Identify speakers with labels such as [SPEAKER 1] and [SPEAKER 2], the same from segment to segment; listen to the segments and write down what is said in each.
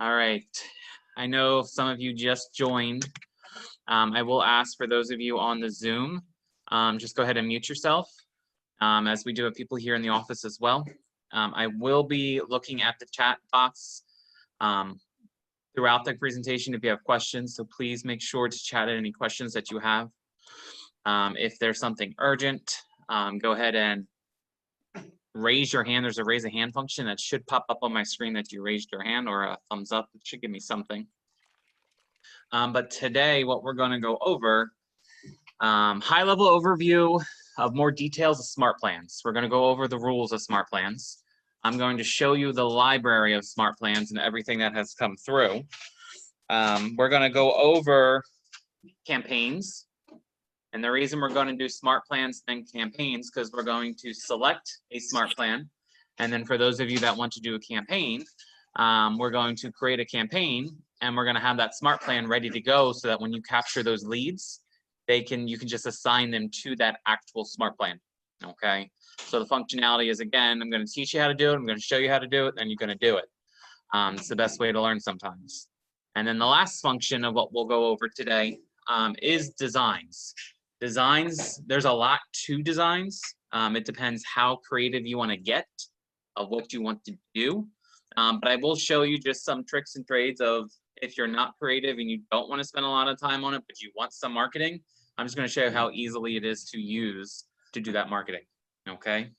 [SPEAKER 1] All right. I know some of you just joined. I will ask for those of you on the Zoom, just go ahead and mute yourself, as we do have people here in the office as well. I will be looking at the chat box throughout the presentation if you have questions, so please make sure to chat in any questions that you have. If there's something urgent, go ahead and raise your hand. There's a raise a hand function that should pop up on my screen that you raised your hand, or a thumbs up. It should give me something. But today, what we're going to go over, high-level overview of more details of smart plans. We're going to go over the rules of smart plans. I'm going to show you the library of smart plans and everything that has come through. We're going to go over campaigns. And the reason we're going to do smart plans and campaigns, because we're going to select a smart plan. And then for those of you that want to do a campaign, we're going to create a campaign, and we're going to have that smart plan ready to go so that when you capture those leads, you can just assign them to that actual smart plan. Okay. So the functionality is, again, I'm going to teach you how to do it. I'm going to show you how to do it, and you're going to do it. It's the best way to learn sometimes. And then the last function of what we'll go over today is designs. Designs, there's a lot to designs. It depends how creative you want to get of what you want to do. But I will show you just some tricks and trades of if you're not creative and you don't want to spend a lot of time on it, but you want some marketing, I'm just going to show you how easily it is to use to do that marketing. Okay.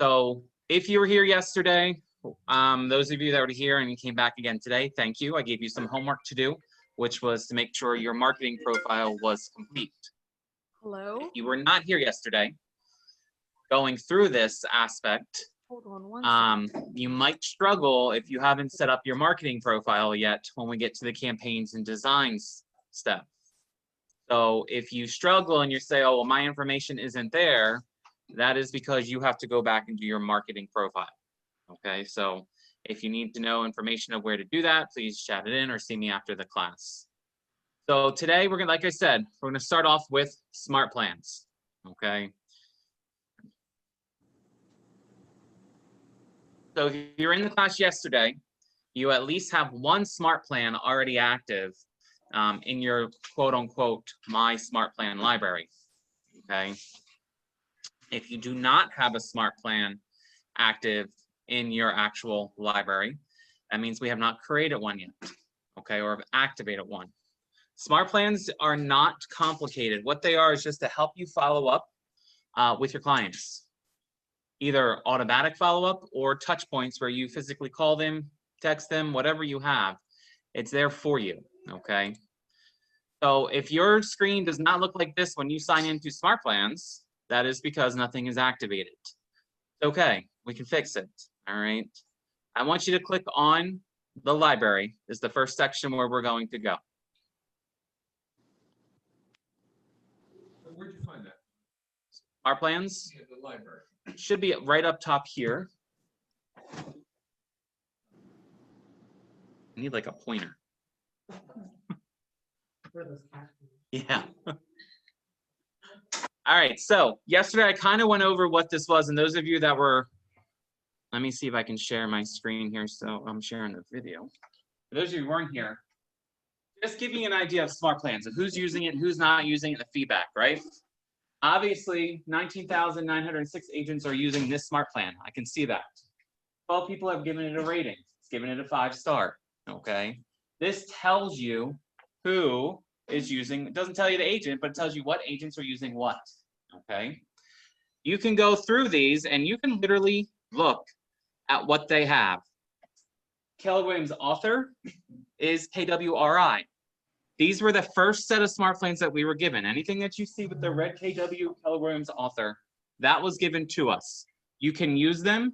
[SPEAKER 1] So if you were here yesterday, those of you that were here and you came back again today, thank you. I gave you some homework to do, which was to make sure your marketing profile was complete.
[SPEAKER 2] Hello?
[SPEAKER 1] If you were not here yesterday, going through this aspect,
[SPEAKER 2] Hold on one second.
[SPEAKER 1] you might struggle if you haven't set up your marketing profile yet when we get to the campaigns and designs step. So if you struggle and you say, oh, well, my information isn't there, that is because you have to go back and do your marketing profile. Okay, so if you need to know information of where to do that, please chat it in or see me after the class. So today we're gonna, like I said, we're gonna start off with smart plans. Okay. So if you're in the class yesterday, you at least have one smart plan already active in your quote unquote my smart plan library. Okay. If you do not have a smart plan active in your actual library, that means we have not created one yet. Okay, or have activated one. Smart plans are not complicated. What they are is just to help you follow up with your clients. Either automatic follow-up or touch points where you physically call them, text them, whatever you have, it's there for you, okay? So if your screen does not look like this when you sign into smart plans, that is because nothing is activated. Okay, we can fix it, all right? I want you to click on the library. This is the first section where we're going to go.
[SPEAKER 3] Where'd you find that?
[SPEAKER 1] Smart plans?
[SPEAKER 3] Yeah, the library.
[SPEAKER 1] Should be right up top here. I need like a pointer. Yeah. All right, so yesterday I kind of went over what this was, and those of you that were, let me see if I can share my screen here. So I'm sharing the video. For those of you who weren't here, just giving you an idea of smart plans, of who's using it, who's not using it, the feedback, right? Obviously, 19,906 agents are using this smart plan. I can see that. 12 people have given it a rating. It's given it a 5-star, okay? This tells you who is using, it doesn't tell you the agent, but it tells you what agents are using what, okay? You can go through these and you can literally look at what they have. Keller Williams author is KWRI. These were the first set of smart plans that we were given. Anything that you see with the red KW, Keller Williams author, that was given to us. You can use them,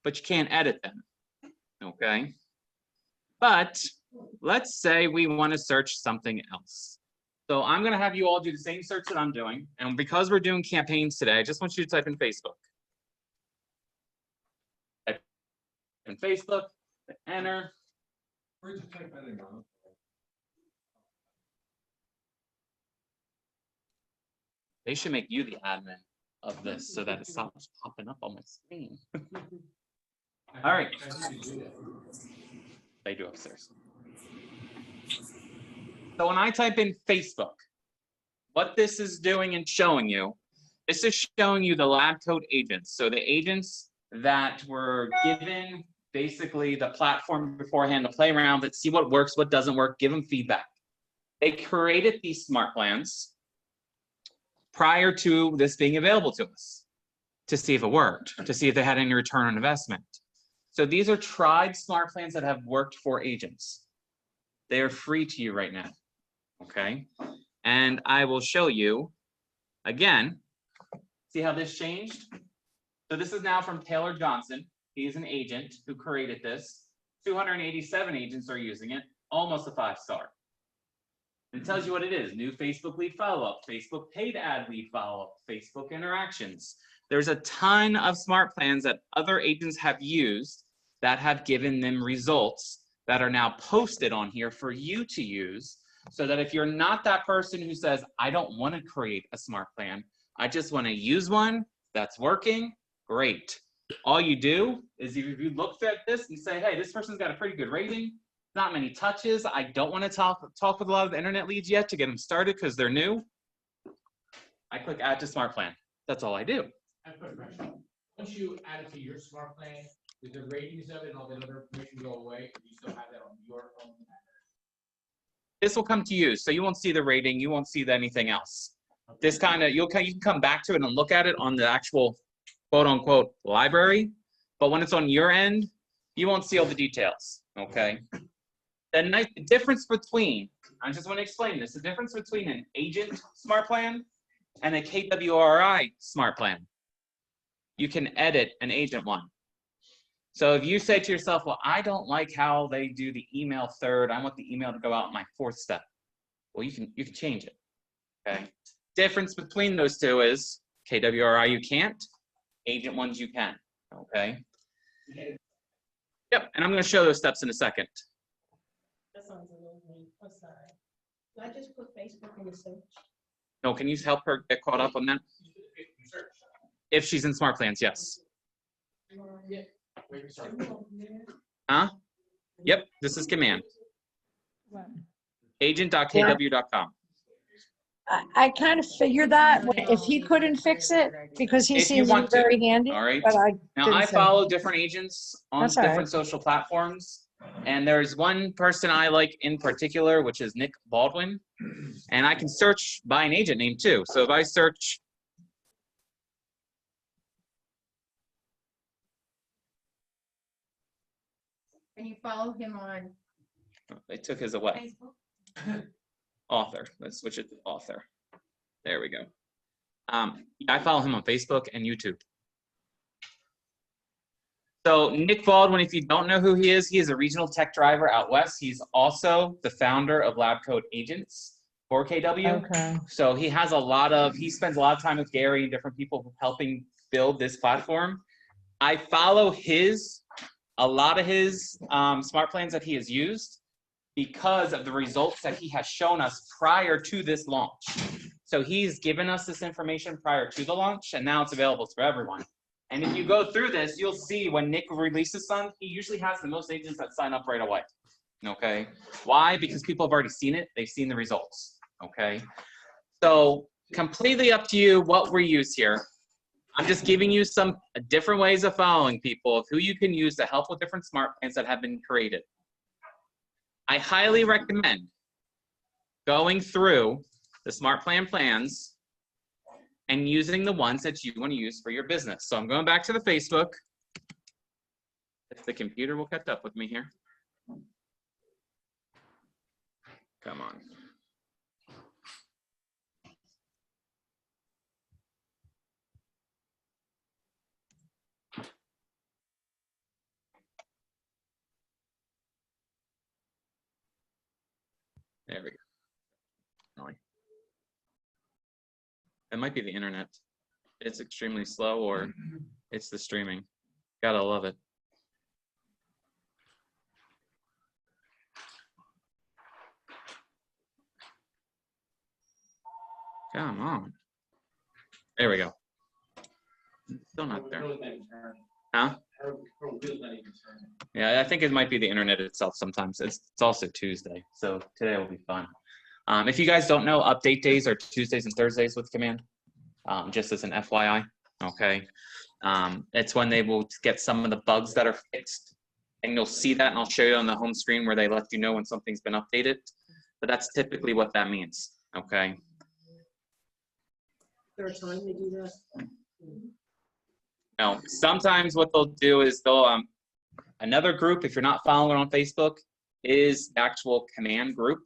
[SPEAKER 1] but you can't edit them, okay? But let's say we want to search something else. So I'm going to have you all do the same search that I'm doing. And because we're doing campaigns today, I just want you to type in Facebook. Type in Facebook, enter.
[SPEAKER 3] Where'd you type that in, Ron?
[SPEAKER 1] They should make you the admin of this so that it stops popping up on my screen. All right. They do upstairs. So when I type in Facebook, what this is doing and showing you, this is showing you the lab coat agents. So the agents that were given basically the platform beforehand to play around with, see what works, what doesn't work, give them feedback. They created these smart plans prior to this being available to us to see if it worked, to see if they had any return on investment. So these are tried smart plans that have worked for agents. They are free to you right now, okay? And I will show you again. See how this changed? So this is now from Taylor Johnson. He's an agent who created this. 287 agents are using it, almost a 5-star. It tells you what it is: new Facebook lead follow-up, Facebook paid ad lead follow-up, Facebook interactions. There's a ton of smart plans that other agents have used that have given them results that are now posted on here for you to use, so that if you're not that person who says, I don't want to create a smart plan, I just want to use one that's working, great. All you do is if you look at this and say, hey, this person's got a pretty good rating, not many touches, I don't want to talk with a lot of the internet leads yet to get them started because they're new, I click add to smart plan. That's all I do.
[SPEAKER 4] I have a quick question. Once you add it to your smart plan, does the ratings of it and all that other information go away? Or do you still have that on your phone?
[SPEAKER 1] This will come to you, so you won't see the rating, you won't see anything else. This kind of, you can come back to it and look at it on the actual quote unquote library, but when it's on your end, you won't see all the details, okay? The difference between, I just want to explain this, the difference between an agent smart plan and a KWRI smart plan. You can edit an agent one. So if you say to yourself, well, I don't like how they do the email third, I want the email to go out in my 4th step. Well, you can change it, okay? Difference between those two is KWRI you can't, agent ones you can, okay? Yep, and I'm gonna show those steps in a second.
[SPEAKER 5] That sounds a little weird. I'm sorry. Do I just put Facebook in the search?
[SPEAKER 1] No, can you help her get caught up on that? If she's in smart plans, yes. Huh? Yep, this is command. Agent.kw.com.
[SPEAKER 6] I kind of figured that if he couldn't fix it, because he
[SPEAKER 1] If you
[SPEAKER 6] seems to
[SPEAKER 1] want
[SPEAKER 6] be
[SPEAKER 1] to,
[SPEAKER 6] very handy.
[SPEAKER 1] all right?
[SPEAKER 6] But
[SPEAKER 1] Now,
[SPEAKER 6] didn't
[SPEAKER 1] I
[SPEAKER 6] say.
[SPEAKER 1] follow different agents on
[SPEAKER 6] That's all
[SPEAKER 1] different
[SPEAKER 6] right.
[SPEAKER 1] social platforms. And there's one person I like in particular, which is Nick Baldwin. And I can search by an agent name too. So if I search,
[SPEAKER 5] And you follow him on
[SPEAKER 1] they took his away.
[SPEAKER 5] Facebook?
[SPEAKER 1] Author. Let's switch it to author. There we go. I follow him on Facebook and YouTube. So Nick Baldwin, if you don't know who he is a regional tech driver out west. He's also the founder of Lab Coat Agents for KW.
[SPEAKER 6] Okay.
[SPEAKER 1] So he spends a lot of time with Gary and different people helping build this platform. I follow a lot of his smart plans that he has used because of the results that he has shown us prior to this launch. So he's given us this information prior to the launch, and now it's available for everyone. And if you go through this, you'll see when Nick releases some, he usually has the most agents that sign up right away. Okay? Why? Because people have already seen it. They've seen the results. Okay? So completely up to you what we use here. I'm just giving you some different ways of following people, of who you can use to help with different smart plans that have been created. I highly recommend going through the smart plan plans and using the ones that you want to use for your business. So I'm going back to the Facebook. If the computer will catch up with me here. Come on. There we go. It might be the internet. It's extremely slow, or it's the streaming. Gotta love it. Come on. There we go. Still not there. Huh? Yeah, I think it might be the internet itself sometimes. It's also Tuesday, so today will be fun. If you guys don't know, update days are Tuesdays and Thursdays with Command, just as an FYI, okay? It's when they will get some of the bugs that are fixed, and you'll see that, and I'll show you on the home screen where they let you know when something's been updated. But that's typically what that means, okay?
[SPEAKER 5] There a time they do that?
[SPEAKER 1] Now, sometimes what they'll do is they'll, another group, if you're not following on Facebook, is the actual Command group.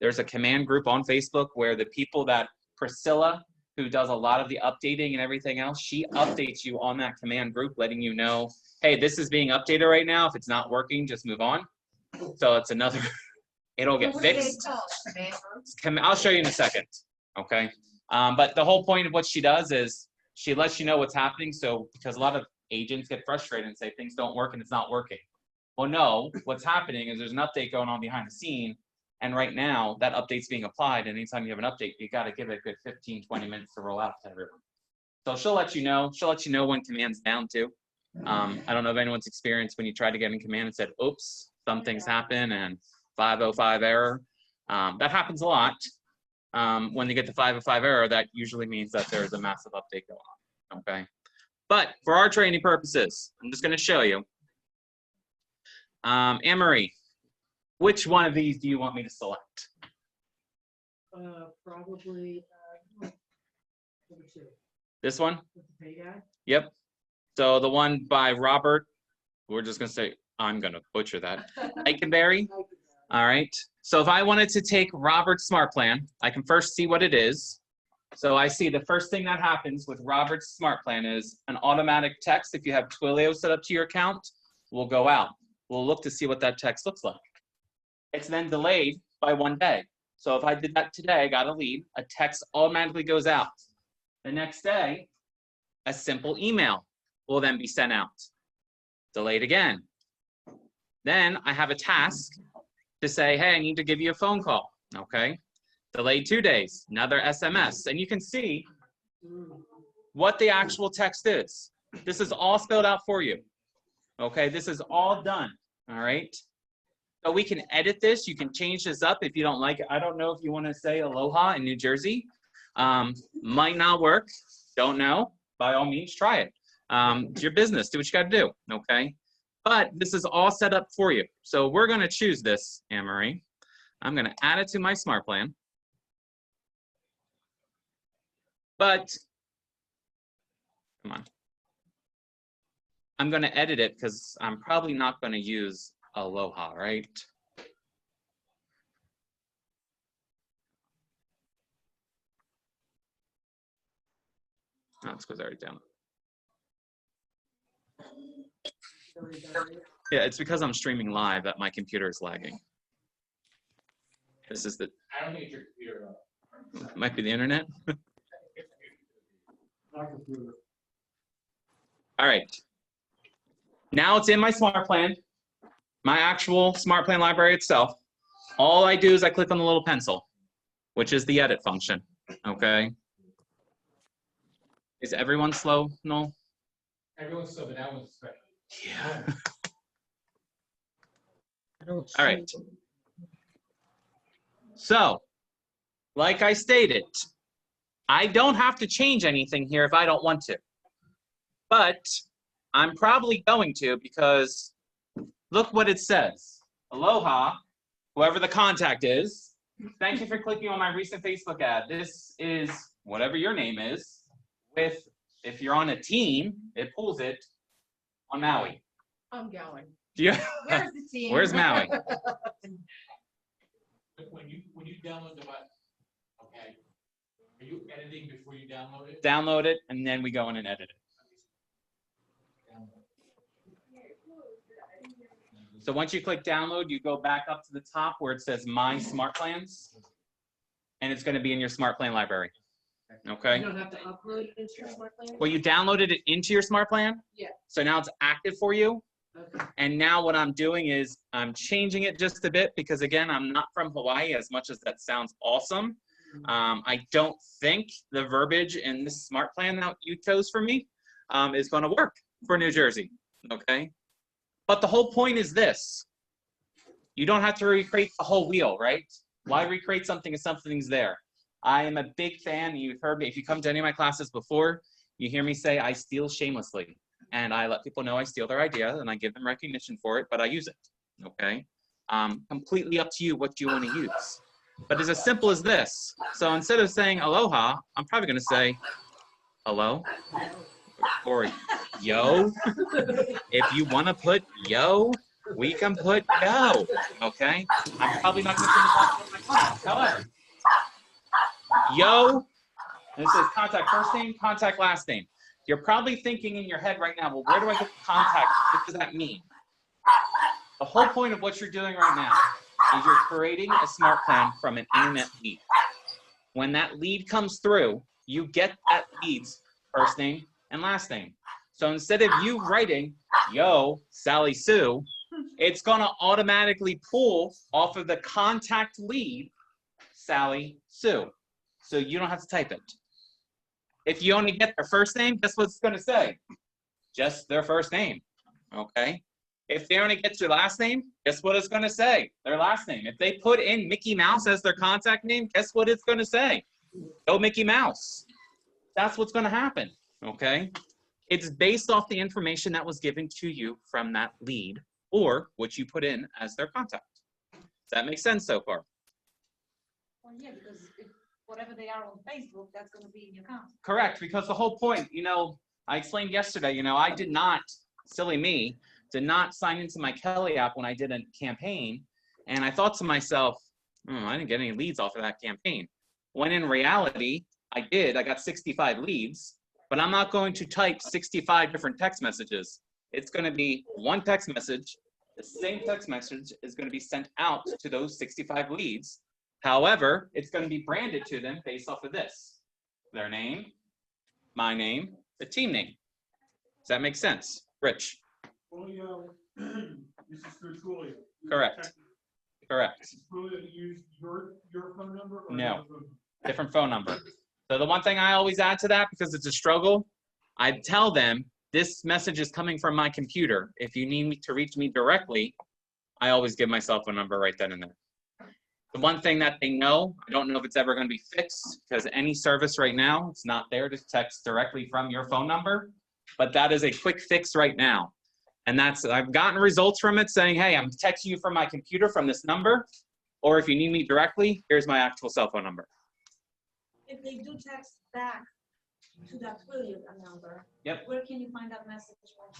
[SPEAKER 1] There's a Command group on Facebook where the people that Priscilla, who does a lot of the updating and everything else, she updates you on that Command group, letting you know, hey, this is being updated right now. If it's not working, just move on. So it's another, it'll get fixed. I'll show you in a second, okay? But the whole point of what she does is she lets you know what's happening. So because a lot of agents get frustrated and say things don't work and it's not working. Well, no, what's happening is there's an update going on behind the scene. And right now that update's being applied. And anytime you have an update, you got to give it a good 15, 20 minutes to roll out to everyone. So she'll let you know. She'll let you know when Command's down too. I don't know if anyone's experienced when you tried to get in Command and said, oops, something's happened and 505 error. That happens a lot. When you get the 505 error, that usually means that there's a massive update going on, okay? But for our training purposes, I'm just gonna show you. Anne-Marie, which one of these do you want me to select?
[SPEAKER 5] Probably, number 2,
[SPEAKER 1] This one?
[SPEAKER 5] with the pay guy.
[SPEAKER 1] Yep. So the one by Robert, we're just gonna say, I'm gonna butcher that. Eikenberry. All right. So if I wanted to take Robert's smart plan, I can first see what it is. So I see the first thing that happens with Robert's smart plan is an automatic text. If you have Twilio set up to your account, will go out. We'll look to see what that text looks like. It's then delayed by 1 day. So if I did that today, I got a lead, a text automatically goes out. The next day, a simple email will then be sent out. Delayed again. Then I have a task to say, hey, I need to give you a phone call, okay? Delayed 2 days, another SMS. And you can see what the actual text is. This is all spelled out for you, okay? This is all done, all right? So we can edit this. You can change this up if you don't like it. I don't know if you want to say aloha in New Jersey. Might not work, don't know. By all means, try it. It's your business, do what you got to do, okay? But this is all set up for you. So we're going to choose this, Anne-Marie. I'm going to add it to my smart plan. But, come on. I'm going to edit it because I'm probably not going to use aloha, right? Oh, it's because I already down. Yeah, it's because I'm streaming live that my computer is lagging. This is the,
[SPEAKER 4] I don't think it's your computer though.
[SPEAKER 1] it might be the internet. All right. Now it's in my smart plan, my actual smart plan library itself. All I do is I click on the little pencil, which is the edit function, okay? Is everyone slow, Noel?
[SPEAKER 4] Everyone's so, but that one's special.
[SPEAKER 1] Yeah.
[SPEAKER 6] I don't
[SPEAKER 1] All right. So, like I stated, I don't have to change anything here if I don't want to. But I'm probably going to because look what it says. Aloha, whoever the contact is. Thank you for clicking on my recent Facebook ad. This is whatever your name is with, if you're on a team, it pulls it on Maui.
[SPEAKER 2] I'm going.
[SPEAKER 1] Yeah.
[SPEAKER 2] Where's the team?
[SPEAKER 1] Where's Maui?
[SPEAKER 4] When you download the button, okay, are you editing before you download it?
[SPEAKER 1] Download it, and then we go in and edit it. So once you click download, you go back up to the top where it says My Smart Plans, and it's going to be in your smart plan library. Okay?
[SPEAKER 5] You don't have to upload it into your smart plan?
[SPEAKER 1] Well, you downloaded it into your smart plan.
[SPEAKER 5] Yeah.
[SPEAKER 1] So now it's active for you.
[SPEAKER 5] Okay.
[SPEAKER 1] And now what I'm doing is I'm changing it just a bit because, again, I'm not from Hawaii, as much as that sounds awesome. I don't think the verbiage in this smart plan that you chose for me is going to work for New Jersey. Okay? But the whole point is this. You don't have to recreate the whole wheel, right? Why recreate something if something's there? I am a big fan. You've heard me. If you come to any of my classes before, you hear me say I steal shamelessly. And I let people know I steal their idea and I give them recognition for it, but I use it, okay? Completely up to you what you want to use. But it's as simple as this. So instead of saying aloha, I'm probably going to say hello or yo. If you want to put yo, we can put yo, okay? I'm probably not going to finish with my class. However, yo, and it says contact first name, contact last name. You're probably thinking in your head right now, well, where do I get the contact? What does that mean? The whole point of what you're doing right now is you're creating a smart plan from an internet lead. When that lead comes through, you get that lead's first name and last name. So instead of you writing, yo, Sally Sue, it's going to automatically pull off of the contact lead, Sally Sue. So you don't have to type it. If you only get their first name, guess what it's going to say? Just their first name, okay? If they only get your last name, guess what it's going to say? Their last name. If they put in Mickey Mouse as their contact name, guess what it's going to say? Go Mickey Mouse. That's what's going to happen, okay? It's based off the information that was given to you from that lead or what you put in as their contact. Does that make sense so far?
[SPEAKER 7] Well, yeah, because if whatever they are on Facebook, that's going to be in your account.
[SPEAKER 1] Correct, because the whole point, you know, I explained yesterday, you know, I did not, silly me, did not sign into my Keller app when I did a campaign. And I thought to myself, I didn't get any leads off of that campaign. When in reality, I did. I got 65 leads, but I'm not going to type 65 different text messages. It's going to be one text message. The same text message is going to be sent out to those 65 leads. However, it's going to be branded to them based off of this. Their name, my name, the team name. Does that make sense? Rich?
[SPEAKER 3] Twilio, this is through Twilio.
[SPEAKER 1] Correct. Correct.
[SPEAKER 3] Does Twilio use your phone number? Or
[SPEAKER 1] No.
[SPEAKER 3] another phone number?
[SPEAKER 1] Different phone number. So the one thing I always add to that, because it's a struggle, I tell them this message is coming from my computer. If you need me to reach me directly, I always give my cell phone number right then and there. The one thing that they know, I don't know if it's ever going to be fixed, because any service right now, it's not there to text directly from your phone number, but that is a quick fix right now. And that's, I've gotten results from it saying, hey, I'm texting you from my computer from this number, or if you need me directly, here's my actual cell phone number.
[SPEAKER 7] If they do text back to that Twilio number,
[SPEAKER 1] Yep.
[SPEAKER 7] where can you find that message?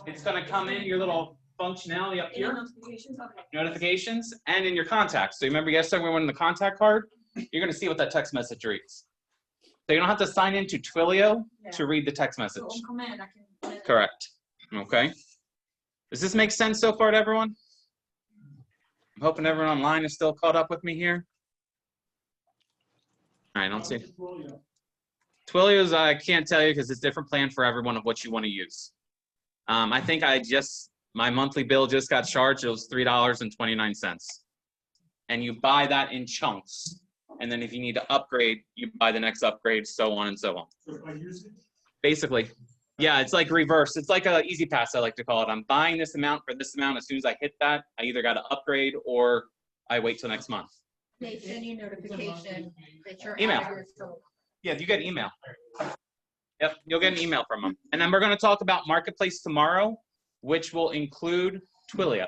[SPEAKER 1] It's going to come in your little functionality up
[SPEAKER 7] In the
[SPEAKER 1] here,
[SPEAKER 7] notifications? Okay.
[SPEAKER 1] notifications, and in your contacts. So you remember yesterday we went in the contact card? You're going to see what that text message reads. So you don't have to sign into Twilio to read the text message.
[SPEAKER 7] So on command, I can.
[SPEAKER 1] Correct. Okay. Does this make sense so far to everyone? I'm hoping everyone online is still caught up with me here. All right, I don't see.
[SPEAKER 3] Twilio.
[SPEAKER 1] Twilio's, I can't tell you because it's a different plan for everyone of what you want to use. I think my monthly bill just got charged. It was $3.29. And you buy that in chunks. And then if you need to upgrade, you buy the next upgrade, so on and so on.
[SPEAKER 3] So if I use it,
[SPEAKER 1] Basically, yeah, it's like reverse. It's like a easy pass, I like to call it. I'm buying this amount for this amount. As soon as I hit that, I either got to upgrade or I wait till next month.
[SPEAKER 2] They send you notification that you're
[SPEAKER 1] Email.
[SPEAKER 2] out of your scope.
[SPEAKER 1] Yeah, you get email. Yep, you'll get an email from them. And then we're going to talk about Marketplace tomorrow, which will include Twilio.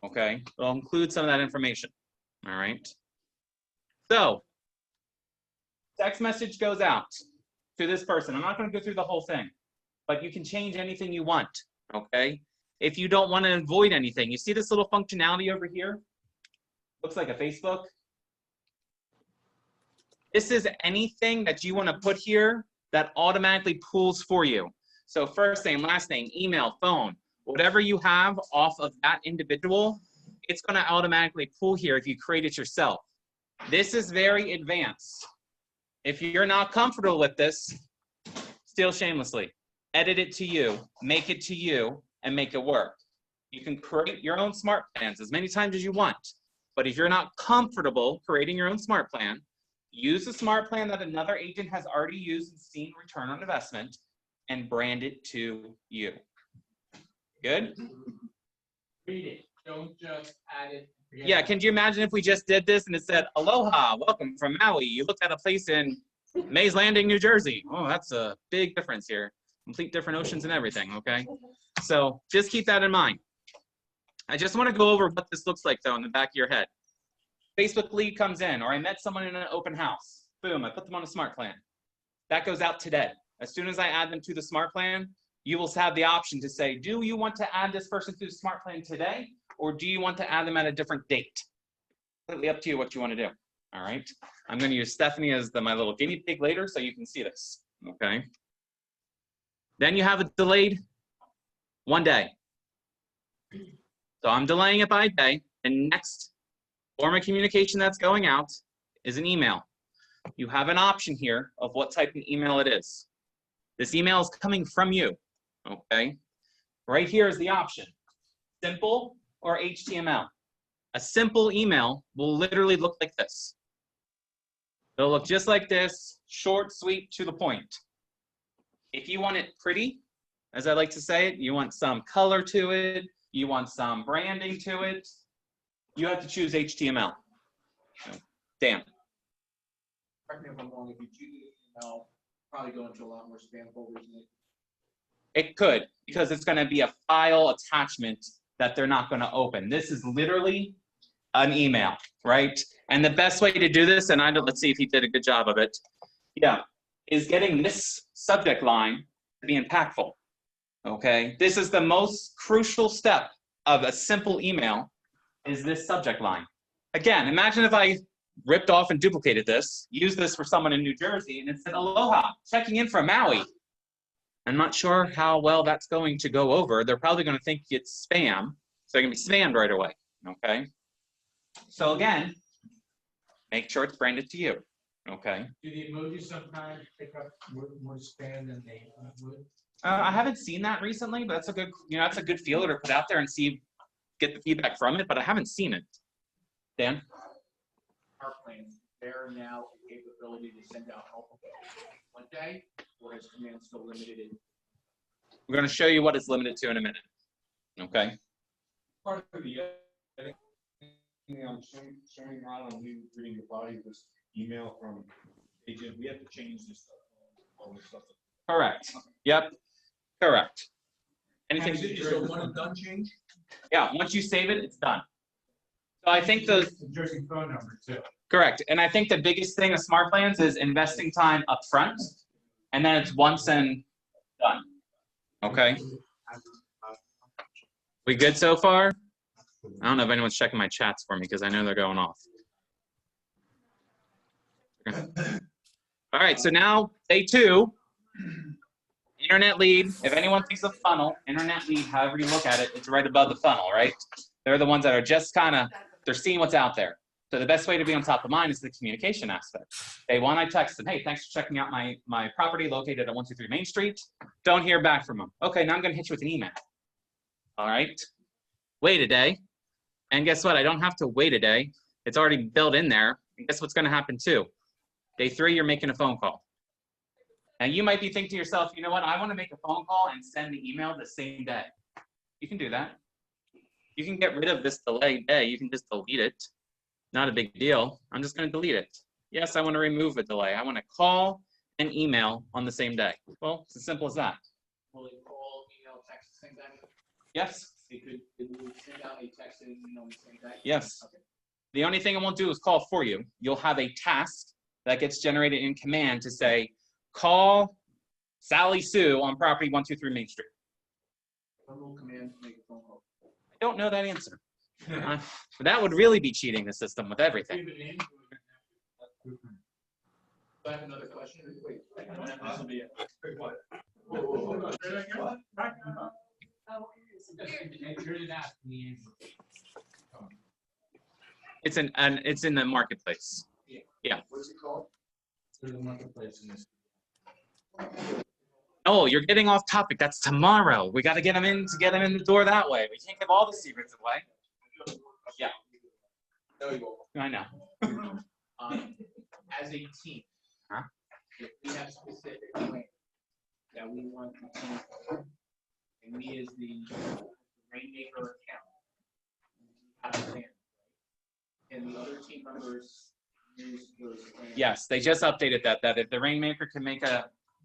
[SPEAKER 1] Okay, it'll include some of that information. All right. So, text message goes out to this person. I'm not going to go through the whole thing, but you can change anything you want. Okay. If you don't want to avoid anything, you see this little functionality over here? Looks like a Facebook. This is anything that you want to put here that automatically pulls for you. So first name, last name, email, phone, whatever you have off of that individual, it's going to automatically pull here if you create it yourself. This is very advanced. If you're not comfortable with this, steal shamelessly. Edit it to you, make it to you, and make it work. You can create your own smart plans as many times as you want. But if you're not comfortable creating your own smart plan, use the smart plan that another agent has already used and seen return on investment and brand it to you. Good?
[SPEAKER 4] Read it, don't just add it. forget
[SPEAKER 1] Yeah,
[SPEAKER 4] about
[SPEAKER 1] can
[SPEAKER 4] it.
[SPEAKER 1] you imagine if we just did this and it said, aloha, welcome from Maui. You looked at a place in Mays Landing, New Jersey. Oh, that's a big difference here. Complete different oceans and everything, okay? So just keep that in mind. I just want to go over what this looks like though in the back of your head. Facebook lead comes in, or I met someone in an open house. Boom, I put them on a smart plan. That goes out today. As soon as I add them to the smart plan, you will have the option to say, do you want to add this person to the smart plan today? Or do you want to add them at a different date? Completely up to you what you want to do. All right. I'm going to use Stephanie as my little guinea pig later so you can see this. Okay. Then you have it delayed 1 day. So I'm delaying it by a day. And next form of communication that's going out is an email. You have an option here of what type of email it is. This email is coming from you. Okay. Right here is the option. Simple or HTML. A simple email will literally look like this. It'll look just like this, short, sweet, to the point. If you want it pretty, as I like to say it, you want some color to it, you want some branding to it, you have to choose HTML. Dan.
[SPEAKER 4] Correct me if I'm wrong, if you choose email, probably go into a lot more spam folders than it.
[SPEAKER 1] It could, because it's going to be a file attachment that they're not going to open. This is literally an email, right? And the best way to do this, and let's see if he did a good job of it, yeah, is getting this subject line to be impactful, okay? This is the most crucial step of a simple email, is this subject line. Again, imagine if I ripped off and duplicated this, used this for someone in New Jersey, and it said, aloha, checking in from Maui. I'm not sure how well that's going to go over. They're probably going to think it's spam, so they're going to be spammed right away, okay? So again, make sure it's branded to you, okay?
[SPEAKER 4] Do the emojis sometimes pick up more spam than they would?
[SPEAKER 1] I haven't seen that recently, but that's a good, that's a good feeler to put out there and see, get the feedback from it, but I haven't seen it. Dan?
[SPEAKER 4] Our plans, they're now a capability to send out help 1 day, or is command still limited in?
[SPEAKER 1] We're going to show you what it's limited to in a minute, okay?
[SPEAKER 3] Part of the, I'm showing Ron on you reading the body of this email from agent, we have to change this stuff, all this stuff.
[SPEAKER 1] Correct. Yep, correct. Anything?
[SPEAKER 3] Is it just a one and done change?
[SPEAKER 1] Yeah, once you save it, it's done. So I think the,
[SPEAKER 3] Jersey phone number too.
[SPEAKER 1] correct, and I think the biggest thing of smart plans is investing time up front, and then it's once and done. Okay? We good so far? I don't know if anyone's checking my chats for me because I know they're going off. Okay. All right, so now day 2, internet lead. If anyone thinks of funnel, internet lead, however you look at it, it's right above the funnel, right? They're the ones that are just kind of, they're seeing what's out there. So the best way to be on top of mind is the communication aspect. Day 1, I text them, hey, thanks for checking out my property located at 123 Main Street. Don't hear back from them. Okay, now I'm going to hit you with an email. All right, wait a day. And guess what? I don't have to wait a day. It's already built in there. And guess what's going to happen too? Day 3, you're making a phone call. And you might be thinking to yourself, you know what? I want to make a phone call and send the email the same day. You can do that. You can get rid of this delay day. You can just delete it. Not a big deal. I'm just going to delete it. Yes, I want to remove a delay. I want to call and email on the same day. Well, it's as simple as that.
[SPEAKER 4] Will it call, email, text the same day?
[SPEAKER 1] Yes.
[SPEAKER 4] It will send out a text and email on the same day?
[SPEAKER 1] Yes.
[SPEAKER 4] Okay.
[SPEAKER 1] The only thing it won't do is call for you. You'll have a task that gets generated in command to say, call Sally Sue on property 123 Main Street.
[SPEAKER 4] When will command make a phone call?
[SPEAKER 1] I don't know that answer. That would really be cheating the system with everything.
[SPEAKER 4] I have another question. Wait, this will be it.
[SPEAKER 3] What? Hold on, say that again? What?
[SPEAKER 4] You're the ask me.
[SPEAKER 1] It's in the marketplace.
[SPEAKER 3] What's it called?
[SPEAKER 4] There's a marketplace in this.
[SPEAKER 1] Oh, you're getting off topic. That's tomorrow. We got to get them in the door that way. We can't give all the secrets away. Yeah.
[SPEAKER 4] No, you won't.
[SPEAKER 1] I know.
[SPEAKER 4] As a team,
[SPEAKER 1] Huh?
[SPEAKER 4] if we have specific plans that we want to team, and me as the rainmaker account, have a plan. And the other team members use those plans.
[SPEAKER 1] Yes, they just updated that if the Rainmaker can make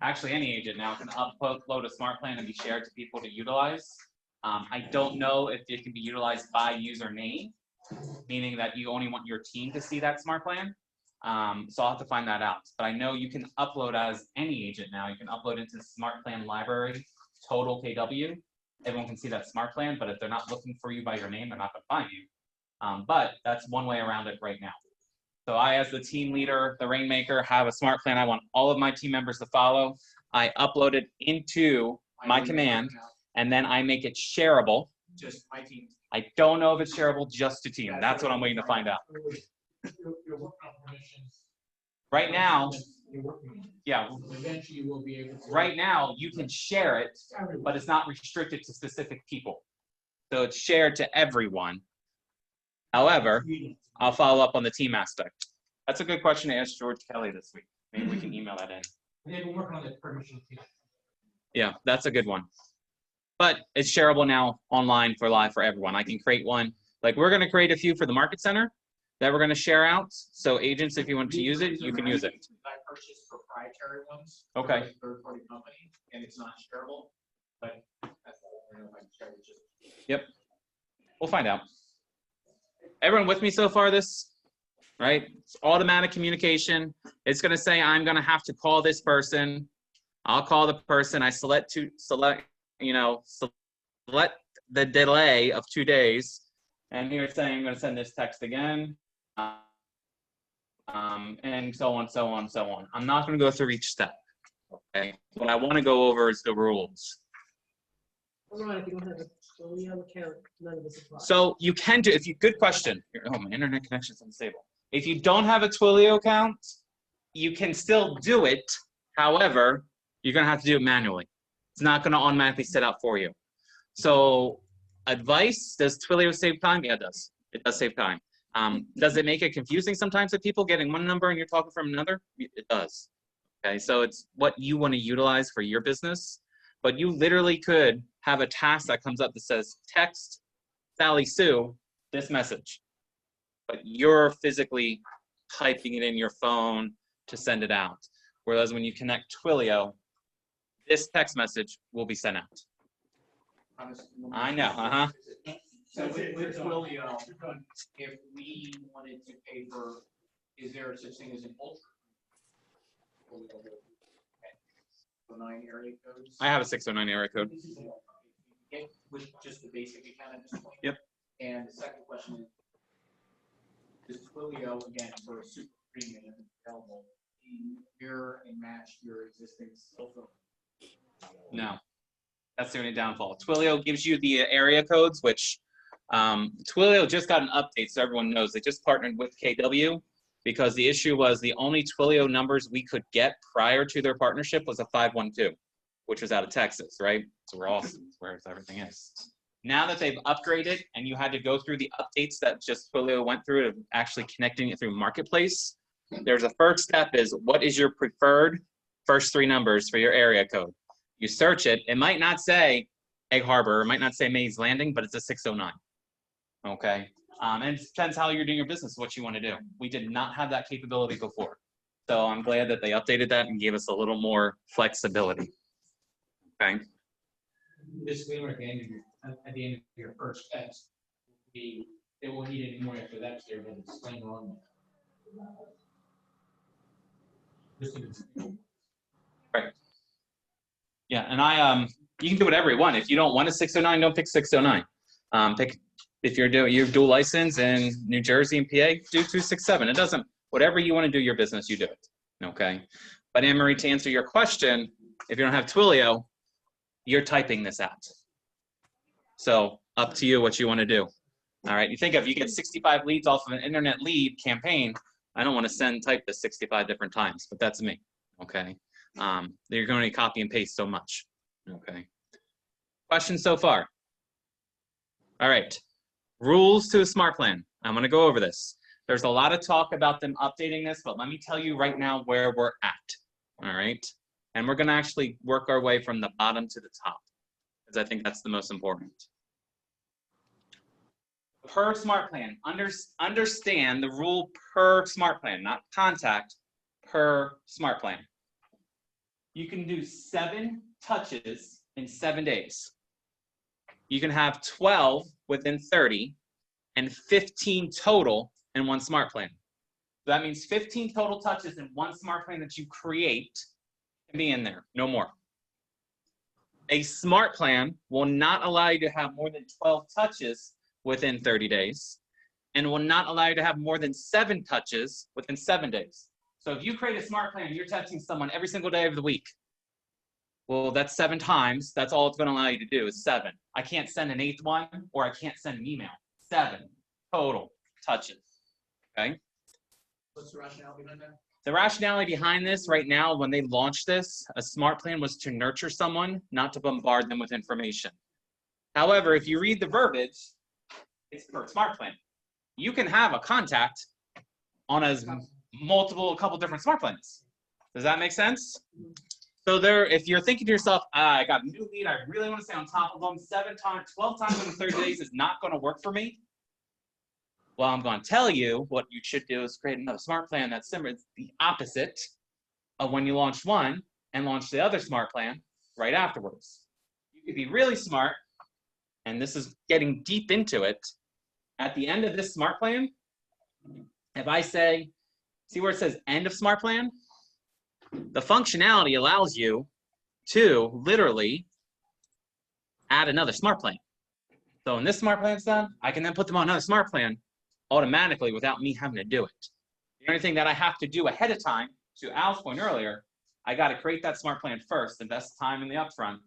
[SPEAKER 1] actually any agent now can upload a smart plan and be shared to people to utilize. I don't know if it can be utilized by username, meaning that you only want your team to see that smart plan. So I'll have to find that out. But I know you can upload as any agent now. You can upload into the smart plan library, total KW. Everyone can see that smart plan, but if they're not looking for you by your name, they're not gonna find you. But that's one way around it right now. So I, as the team leader, the Rainmaker, have a smart plan I want all of my team members to follow. I upload it into my command, and then I make it shareable.
[SPEAKER 4] Just my team.
[SPEAKER 1] I don't know if it's shareable just to team. That's what I'm waiting to find out.
[SPEAKER 4] You're working on permissions.
[SPEAKER 1] Right now,
[SPEAKER 4] You're working on it.
[SPEAKER 1] yeah,
[SPEAKER 4] Eventually you will be able to.
[SPEAKER 1] right now you can share it, but it's not restricted to specific people. So it's shared to everyone. However, I'll follow up on the team aspect. That's a good question to ask George Kelly this week. Maybe we can email that in.
[SPEAKER 4] They've been working on the permission.
[SPEAKER 1] Yeah, that's a good one. But it's shareable now online for live for everyone. I can create one. Like we're gonna create a few for the market center that we're gonna share out. So agents, if you want to use it, you can use it.
[SPEAKER 4] I purchased proprietary ones.
[SPEAKER 1] Okay.
[SPEAKER 4] from a third-party company, and it's not shareable, but that's all I know if I can share it just.
[SPEAKER 1] Yep. We'll find out. Everyone with me so far this? Right? It's automatic communication. It's gonna say I'm gonna have to call this person. I'll call the person. I select the delay of 2 days. And here it's saying I'm gonna send this text again. And so on, so on, so on. I'm not gonna go through each step. Okay. What I wanna go over is the rules.
[SPEAKER 5] Ron, if you don't have a Twilio account, none of this applies.
[SPEAKER 1] So you can do, good question. Oh, my internet connection's unstable. If you don't have a Twilio account, you can still do it. However, you're gonna have to do it manually. It's not gonna automatically set up for you. So advice, does Twilio save time? Yeah, it does. It does save time. Does it make it confusing sometimes with people getting one number and you're talking from another? It does. Okay, so it's what you wanna utilize for your business. But you literally could have a task that comes up that says, text Sally Sue this message. But you're physically typing it in your phone to send it out. Whereas when you connect Twilio, this text message will be sent out. I know,
[SPEAKER 4] So with Twilio, if we wanted to pay for, is there such thing as an ultra? 9 area codes?
[SPEAKER 1] I have a 609 area code.
[SPEAKER 4] Get with just the basic account at this point.
[SPEAKER 1] Yep.
[SPEAKER 4] And the second question is Twilio, again, for a super premium available, mirror and match your existing cell phone?
[SPEAKER 1] No, that's the only downfall. Twilio gives you the area codes, which Twilio just got an update, so everyone knows. They just partnered with KW because the issue was the only Twilio numbers we could get prior to their partnership was a 512, which was out of Texas, right? So we're awesome, where everything is. Now that they've upgraded and you had to go through the updates that just Twilio went through of actually connecting it through Marketplace, there's a first step is what is your preferred first 3 numbers for your area code? You search it, it might not say Egg Harbor, it might not say Mays Landing, but it's a 609, okay? And it depends how you're doing your business, what you want to do. We did not have that capability before. So I'm glad that they updated that and gave us a little more flexibility. Okay.
[SPEAKER 4] Disclaimer at the end of your first text, they won't need any more after that, so there's a disclaimer on there. Just a-
[SPEAKER 1] Right. Yeah, and you can do whatever you want. If you don't want a 609, don't pick 609. If you're doing your dual license in New Jersey and PA, do 267. It doesn't, whatever you want to do your business, you do it. Okay. But Anne Marie, to answer your question, if you don't have Twilio, you're typing this out. So up to you what you want to do. All right. You think if you get 65 leads off of an internet lead campaign, I don't want to type this 65 different times, but that's me. Okay. You're going to copy and paste so much. Okay. Questions so far? All right. Rules to a smart plan. I'm going to go over this. There's a lot of talk about them updating this, but let me tell you right now where we're at. All right. And we're going to actually work our way from the bottom to the top, because I think that's the most important. Per smart plan, understand the rule per smart plan, not contact, per smart plan. You can do 7 touches in 7 days. You can have 12 within 30 and 15 total in one smart plan. So that means 15 total touches in one smart plan that you create can be in there, no more. A smart plan will not allow you to have more than 12 touches within 30 days and will not allow you to have more than 7 touches within 7 days. So if you create a smart plan, you're texting someone every single day of the week. Well, that's 7 times. That's all it's going to allow you to do is 7. I can't send an 8th one, or I can't send an email. 7 total touches. Okay.
[SPEAKER 4] What's the rationale behind that?
[SPEAKER 1] The rationality behind this right now, when they launched this, a smart plan was to nurture someone, not to bombard them with information. However, if you read the verbiage, it's per smart plan. You can have a contact on a couple different smart plans. Does that make sense? So there, if you're thinking to yourself, I got a new lead, I really want to stay on top of them, 7 times, 12 times in 30 days is not going to work for me. Well, I'm going to tell you what you should do is create another smart plan that's similar. It's the opposite of when you launch one and launch the other smart plan right afterwards. You could be really smart, and this is getting deep into it. At the end of this smart plan, if I say, see where it says end of smart plan? The functionality allows you to literally add another smart plan. So when this smart plan's done, I can then put them on another smart plan automatically without me having to do it. The only thing that I have to do ahead of time, to Al's point earlier, I got to create that smart plan first, invest time in the upfront,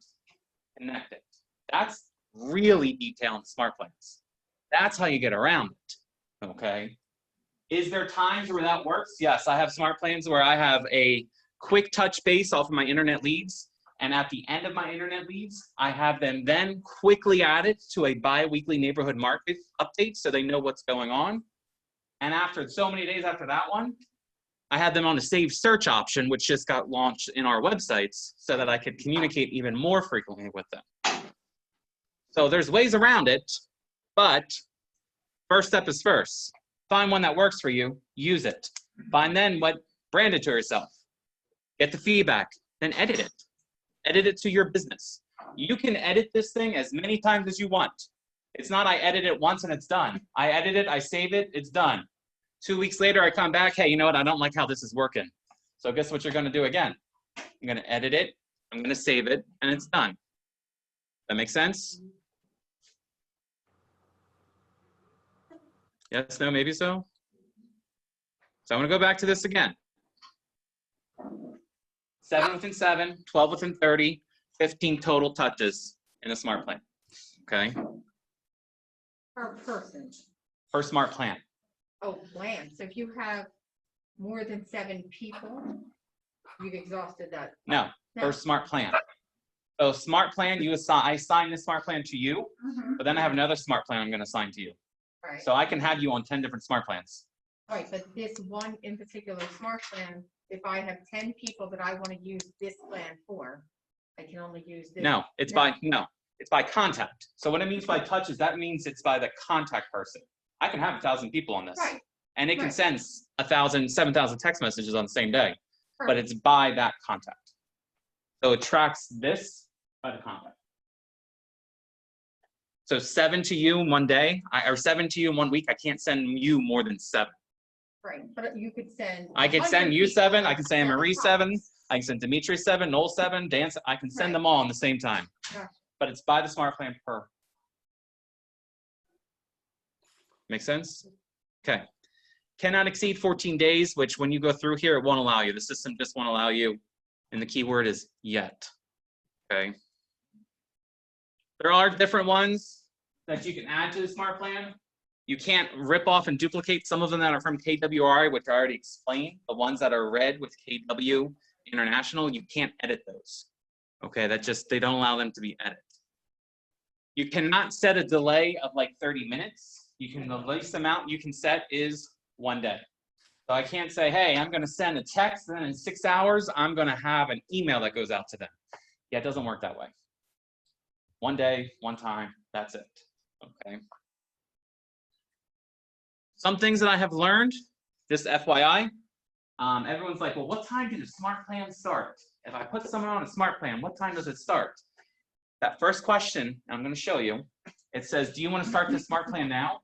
[SPEAKER 1] connect it. That's really detailed in smart plans. That's how you get around it, okay? Is there times where that works? Yes, I have smart plans where I have a quick touch base off of my internet leads, and at the end of my internet leads, I have them then quickly added to a bi-weekly neighborhood market update so they know what's going on. And after so many days after that one, I had them on a saved search option, which just got launched in our websites so that I could communicate even more frequently with them. So there's ways around it, but first step is first. Find one that works for you, use it. Find then what, brand it to yourself. Get the feedback, then edit it. Edit it to your business. You can edit this thing as many times as you want. It's not I edit it once and it's done. I edit it, I save it, it's done. 2 weeks later, I come back, hey, you know what? I don't like how this is working. So guess what you're going to do again? I'm going to edit it, I'm going to save it, and it's done. That make sense? Yes, no, maybe so? So I'm going to go back to this again. 7 within 7, 12 within 30, 15 total touches in a smart plan. Okay?
[SPEAKER 2] Per person.
[SPEAKER 1] Per smart plan.
[SPEAKER 2] Oh, plan. So if you have more than 7 people, you've exhausted that.
[SPEAKER 1] No, per smart plan. So smart plan, I assign this smart plan to you, but then I have another smart plan I'm going to assign to you.
[SPEAKER 2] Right.
[SPEAKER 1] So I can have you on 10 different smart plans.
[SPEAKER 2] Right, but this one in particular smart plan, if I have 10 people that I want to use this plan for, I can only use this.
[SPEAKER 1] No, it's by contact. So what it means by touches, that means it's by the contact person. I can have 1,000 people on this.
[SPEAKER 2] Right.
[SPEAKER 1] And it can
[SPEAKER 2] Right.
[SPEAKER 1] send 1,000, 7,000 text messages on the same day, but
[SPEAKER 2] Perfect.
[SPEAKER 1] it's by that contact. So it tracks this by the contact. So 7 to you in one day, or 7 to you in 1 week, I can't send you more than 7.
[SPEAKER 2] Right, but you could send.
[SPEAKER 1] I can
[SPEAKER 2] 100
[SPEAKER 1] send you
[SPEAKER 2] people
[SPEAKER 1] 7, I can
[SPEAKER 2] at
[SPEAKER 1] send
[SPEAKER 2] 7
[SPEAKER 1] Marie
[SPEAKER 2] times.
[SPEAKER 1] 7, I can send Dimitri 7, Noel 7, Dan, I can send
[SPEAKER 2] Right.
[SPEAKER 1] them all in the same time.
[SPEAKER 2] Gotcha.
[SPEAKER 1] But it's by the smart plan per. Make sense? Okay. Cannot exceed 14 days, which when you go through here, it won't allow you. The system just won't allow you. And the key word is yet. Okay. There are different ones that you can add to the smart plan. You can't rip off and duplicate some of them that are from KWRI, which I already explained. The ones that are red with KW International, you can't edit those. Okay, they don't allow them to be edited. You cannot set a delay of like 30 minutes. The least amount you can set is 1 day. So I can't say, hey, I'm going to send a text, and then in 6 hours, I'm going to have an email that goes out to them. Yeah, it doesn't work that way. 1 day, 1 time, that's it. Okay. some things that I have learned, just FYI, everyone's like, well, what time do the smart plans start? If I put someone on a smart plan, what time does it start? That first question, I'm going to show you, it says, do you want to start the smart plan now?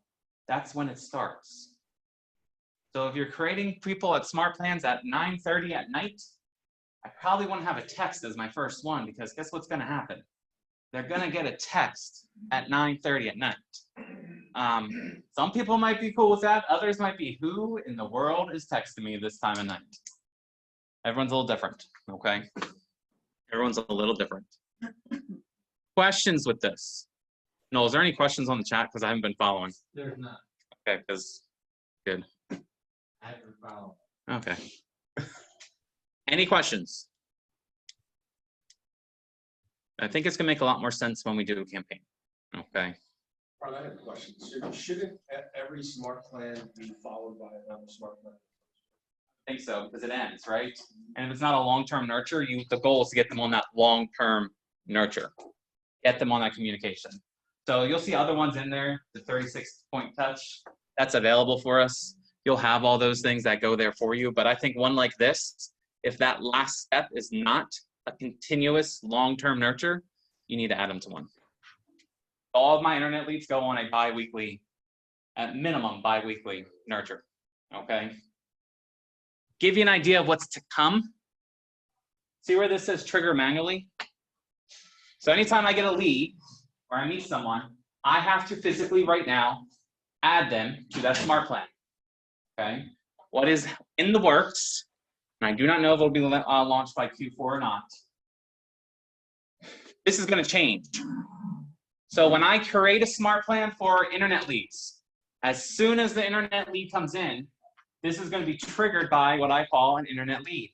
[SPEAKER 1] That's when it starts. So if you're creating people at smart plans at 9:30 at night, I probably want to have a text as my first one, because guess what's going to happen? They're going to get a text at 9:30 at night. Some people might be cool with that. Others might be, who in the world is texting me this time of night? Everyone's a little different, okay? Everyone's a little different. Questions with this? No, is there any questions on the chat? Because I haven't been following.
[SPEAKER 4] There's not.
[SPEAKER 1] Okay, because, good.
[SPEAKER 4] I haven't followed.
[SPEAKER 1] Okay. Any questions? I think it's gonna make a lot more sense when we do a campaign. Okay.
[SPEAKER 8] Carl, I have a question. Shouldn't every smart plan be followed by another smart plan?
[SPEAKER 1] I think so, because it ends, right? And if it's not a long-term nurture, the goal is to get them on that long-term nurture. Get them on that communication. So you'll see other ones in there, the 36-point touch, that's available for us. You'll have all those things that go there for you. But I think one like this, if that last step is not a continuous long-term nurture, you need to add them to one. All of my internet leads go on a bi-weekly, at minimum bi-weekly nurture, okay? Give you an idea of what's to come. See where this says trigger manually? So anytime I get a lead or I meet someone, I have to physically right now add them to that smart plan, okay? What is in the works, and I do not know if it'll be launched by Q4 or not. This is going to change. So when I create a smart plan for internet leads, as soon as the internet lead comes in, this is going to be triggered by what I call an internet lead.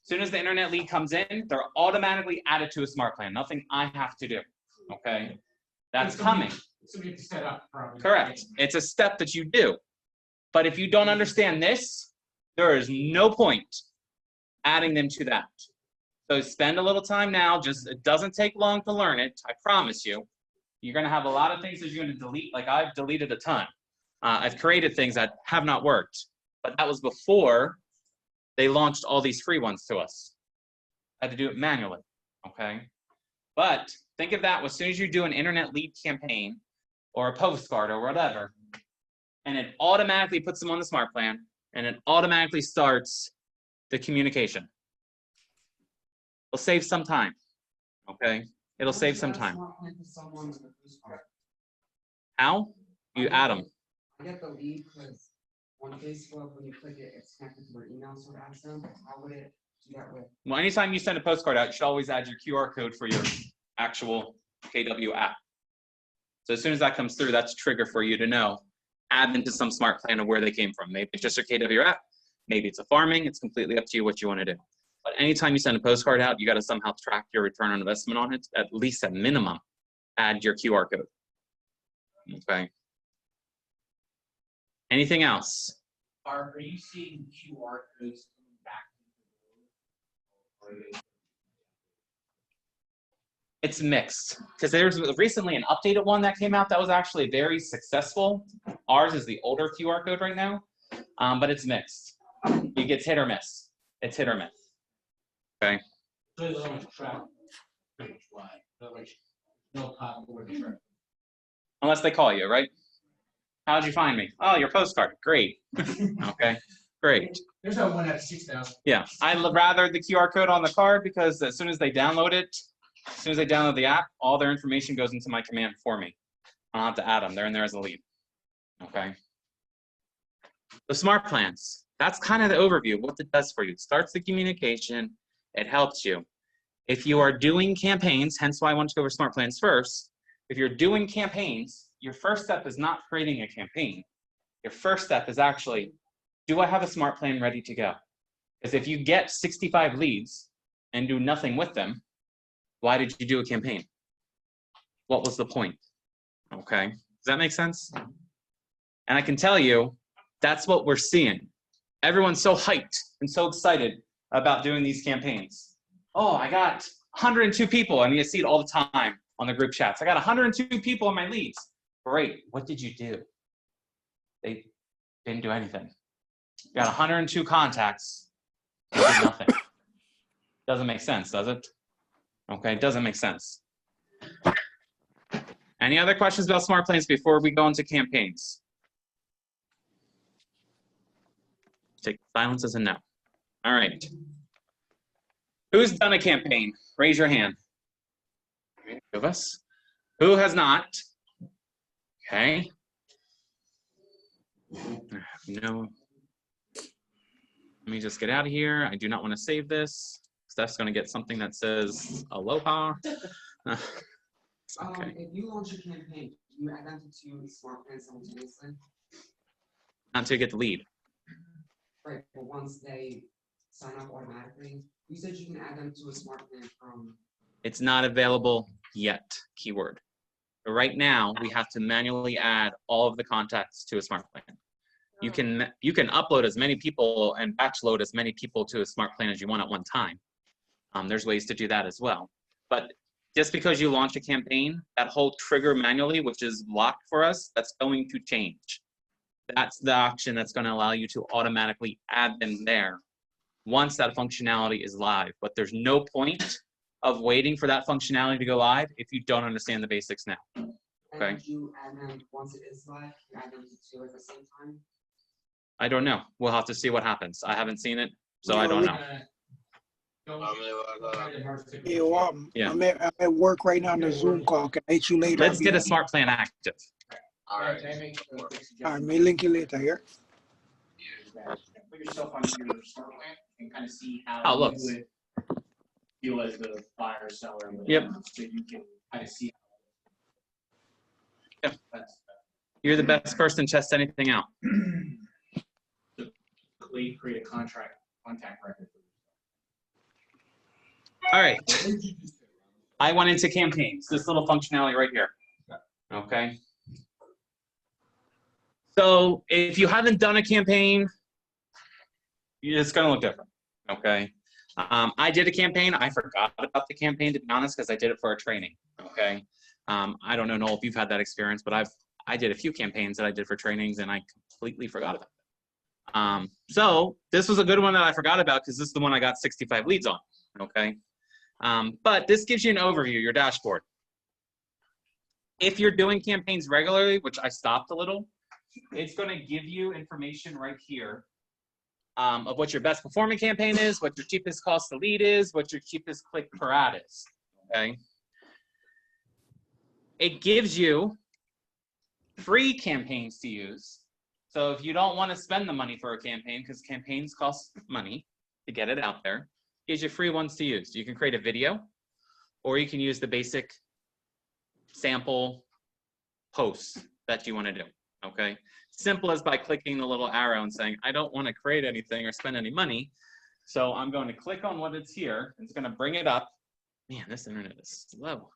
[SPEAKER 1] As soon as the internet lead comes in, they're automatically added to a smart plan. Nothing I have to do, okay? That's coming.
[SPEAKER 4] So we have to set up probably.
[SPEAKER 1] Correct. It's a step that you do. But if you don't understand this, there is no point adding them to that. So spend a little time now. Just, it doesn't take long to learn it. I promise you. You're going to have a lot of things that you're going to delete. Like I've deleted a ton. I've created things that have not worked. But that was before they launched all these free ones to us. I had to do it manually, okay? But think of that as soon as you do an internet lead campaign or a postcard or whatever, and it automatically puts them on the smart plan, and it automatically starts the communication. It'll save some time, okay? It'll save some time. How? You add them.
[SPEAKER 9] I get the lead because on Facebook, when you click it, it's connected to their email, so it asks them, how would it do that with?
[SPEAKER 1] Well, anytime you send a postcard out, you should always add your QR code for your actual KW app. So as soon as that comes through, that's a trigger for you to know. Add them to some smart plan of where they came from. Maybe it's just your KW app. Maybe it's a farming. It's completely up to you what you want to do. But anytime you send a postcard out, you got to somehow track your return on investment on it. At least at minimum, add your QR code. Okay. Anything else?
[SPEAKER 4] Are you seeing QR codes coming back?
[SPEAKER 1] It's mixed because there's recently an updated one that came out that was actually very successful. Ours is the older QR code right now, but it's mixed. It gets hit or miss. It's hit or miss. Okay.
[SPEAKER 4] There's so much traffic. No cop for the traffic.
[SPEAKER 1] Unless they call you, right? How'd you find me? Oh, your postcard. Great. Okay, great.
[SPEAKER 4] There's no one at 6,000.
[SPEAKER 1] Yeah, I'd rather the QR code on the card because as soon as they download it, as soon as they download the app, all their information goes into my command for me. I don't have to add them. They're in there as a lead. Okay. The smart plans. That's kind of the overview of what it does for you. It starts the communication. It helps you. If you are doing campaigns, hence why I want to go over smart plans first. If you're doing campaigns, your first step is not creating a campaign. Your first step is actually, do I have a smart plan ready to go? Because if you get 65 leads and do nothing with them, why did you do a campaign? What was the point? Okay, does that make sense? And I can tell you, that's what we're seeing. Everyone's so hyped and so excited about doing these campaigns. Oh, I got 102 people, and you see it all the time on the group chats. I got 102 people on my leads. Great, what did you do? Didn't do anything. You got 102 contacts. You did nothing. Doesn't make sense, does it? Okay, it doesn't make sense. Any other questions about smart planes before we go into campaigns? Take silence as a no. All right. Who's done a campaign? Raise your hand. Two of us. Who has not? Okay. No. Let me just get out of here. I do not want to save this. Steph's going to get something that says aloha. Okay.
[SPEAKER 9] If you launch a campaign, do you add them to two smart plans simultaneously?
[SPEAKER 1] Until you get the lead.
[SPEAKER 9] Right, but once they sign up automatically, you said you can add them to a smart plan from.
[SPEAKER 1] It's not available yet, keyword. But right now, we have to manually add all of the contacts to a smart plan. You can upload as many people and batch load as many people to a smart plan as you want at one time. There's ways to do that as well. But just because you launch a campaign, that whole trigger manually, which is locked for us, that's going to change. That's the option that's going to allow you to automatically add them there once that functionality is live. But there's no point of waiting for that functionality to go live if you don't understand the basics now. Okay.
[SPEAKER 9] And you add them once it is live, you add them to two at the same time?
[SPEAKER 1] I don't know. We'll have to see what happens. I haven't seen it, so I don't know. Yeah.
[SPEAKER 10] I'm at work right now on the Zoom call. Can I hit you later?
[SPEAKER 1] Let's get a smart plan active.
[SPEAKER 4] All right.
[SPEAKER 10] All right, may link you later here.
[SPEAKER 4] Put yourself on your smart plan and kind of see
[SPEAKER 1] How
[SPEAKER 4] how
[SPEAKER 1] it
[SPEAKER 4] you
[SPEAKER 1] looks.
[SPEAKER 4] would feel as the buyer, seller.
[SPEAKER 1] Yep.
[SPEAKER 4] So you can kind of see.
[SPEAKER 1] Yeah.
[SPEAKER 4] That's
[SPEAKER 1] You're the best person to test anything out.
[SPEAKER 4] create a contact record.
[SPEAKER 1] All right. I went into campaigns, this little functionality right here. Okay. So if you haven't done a campaign, it's going to look different. Okay. I did a campaign. I forgot about the campaign, to be honest, because I did it for a training. Okay. I don't know if you've had that experience, but I did a few campaigns that I did for trainings and I completely forgot about it. So this was a good one that I forgot about because this is the one I got 65 leads on. Okay. But this gives you an overview, your dashboard. If you're doing campaigns regularly, which I stopped a little, it's going to give you information right here of what your best performing campaign is, what your cheapest cost to lead is, what your cheapest click per ad is. Okay. It gives you free campaigns to use. So if you don't want to spend the money for a campaign, because campaigns cost money to get it out there, it gives you free ones to use. You can create a video, or you can use the basic sample posts that you want to do. Okay. Simple as by clicking the little arrow and saying, I don't want to create anything or spend any money. So I'm going to click on what it's here. It's going to bring it up. Man, this internet is slow.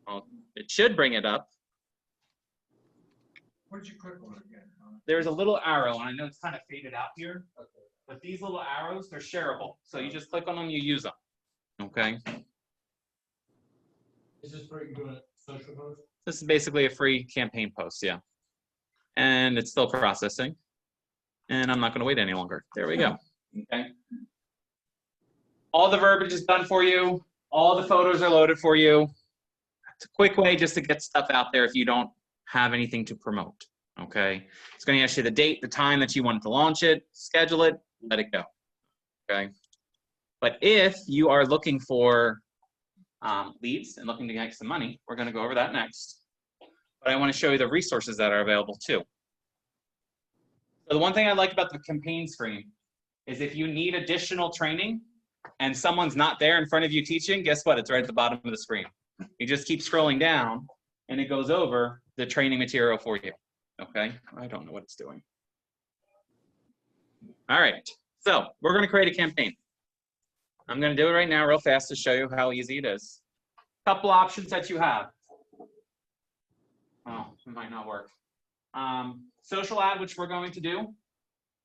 [SPEAKER 1] Well, it should bring it up.
[SPEAKER 3] What did you click on again?
[SPEAKER 1] There's a little arrow, and I know it's kind of faded out here, but these little arrows, they're shareable. So you just click on them, you use them. Okay.
[SPEAKER 4] Is this where you do a social post?
[SPEAKER 1] This is basically a free campaign post, yeah. And it's still processing. And I'm not going to wait any longer. There we go. Okay. All the verbiage is done for you. All the photos are loaded for you. It's a quick way just to get stuff out there if you don't have anything to promote. Okay. It's going to ask you the date, the time that you want to launch it, schedule it, let it go. Okay. But if you are looking for leads and looking to get some money, we're going to go over that next. But I want to show you the resources that are available too. So the one thing I like about the campaign screen is if you need additional training and someone's not there in front of you teaching, guess what? It's right at the bottom of the screen. You just keep scrolling down and it goes over the training material for you. Okay, I don't know what it's doing. All right, so we're going to create a campaign. I'm going to do it right now real fast to show you how easy it is. Couple options that you have. Oh, it might not work. Social ad, which we're going to do.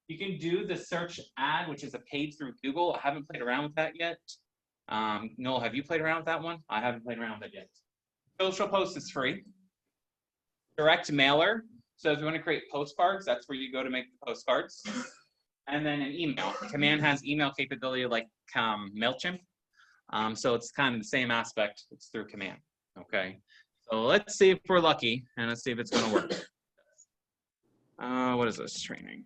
[SPEAKER 1] You can do the search ad, which is a page through Google. I haven't played around with that yet. Noel, have you played around with that one? I haven't played around with it yet. Social post is free. direct mailer. So if you want to create postcards, that's where you go to make the postcards. And then an email. Command has email capability like MailChimp. So it's kind of the same aspect. It's through command. Okay. So let's see if we're lucky, and let's see if it's going to work. What is this training?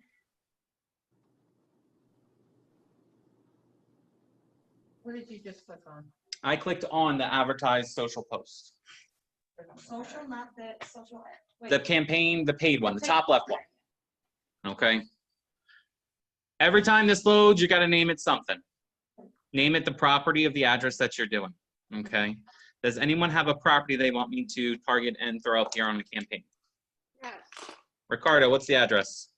[SPEAKER 2] What did you just click on?
[SPEAKER 1] I clicked on the advertised social post.
[SPEAKER 7] Social, not the social. Wait.
[SPEAKER 1] The campaign, the paid one, the top left one. Okay. Every time this loads, you got to name it something. Name it the property of the address that you're doing. Okay. Does anyone have a property they want me to target and throw up here on the campaign?
[SPEAKER 2] Yes.
[SPEAKER 1] Ricardo, what's the address?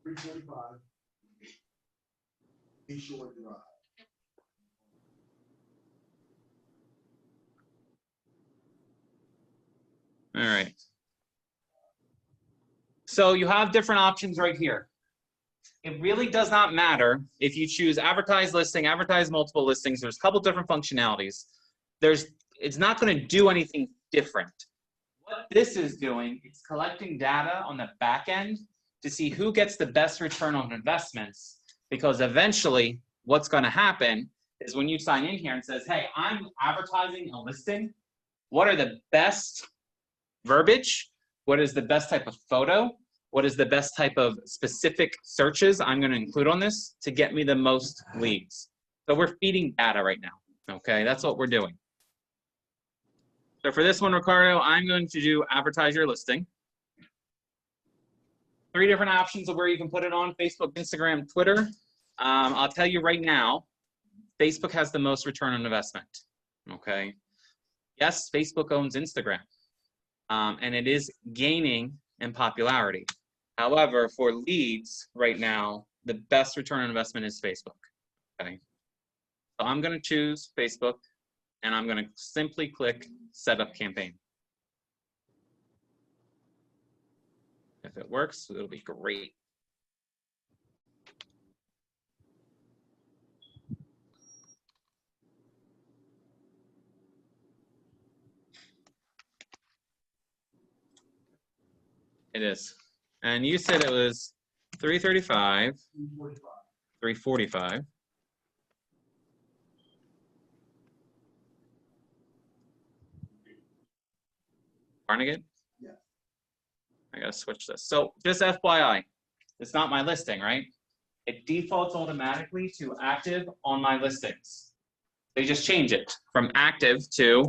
[SPEAKER 8] 345. Shore Drive.
[SPEAKER 1] All right. So you have different options right here. It really does not matter if you choose advertise listing, advertise multiple listings. There's a couple different functionalities. It's not going to do anything different. What this is doing, it's collecting data on the back end to see who gets the best return on investments, because eventually what's going to happen is when you sign in here and says, hey, I'm advertising a listing, what are the best verbiage? What is the best type of photo? What is the best type of specific searches I'm going to include on this to get me the most leads? So we're feeding data right now. Okay, that's what we're doing. So for this one, Ricardo, I'm going to do advertise your listing. 3 different options of where you can put it on: Facebook, Instagram, Twitter. I'll tell you right now, Facebook has the most return on investment. Okay. Yes, Facebook owns Instagram, and it is gaining in popularity. However, for leads right now, the best return on investment is Facebook. Okay. So I'm going to choose Facebook, and I'm going to simply click Set Up Campaign. If it works, it'll be great. It is. And you said it was 335, 345. Barnegat?
[SPEAKER 8] Yeah.
[SPEAKER 1] I gotta switch this. So just FYI, it's not my listing, right? It defaults automatically to active on my listings. They just change it from active to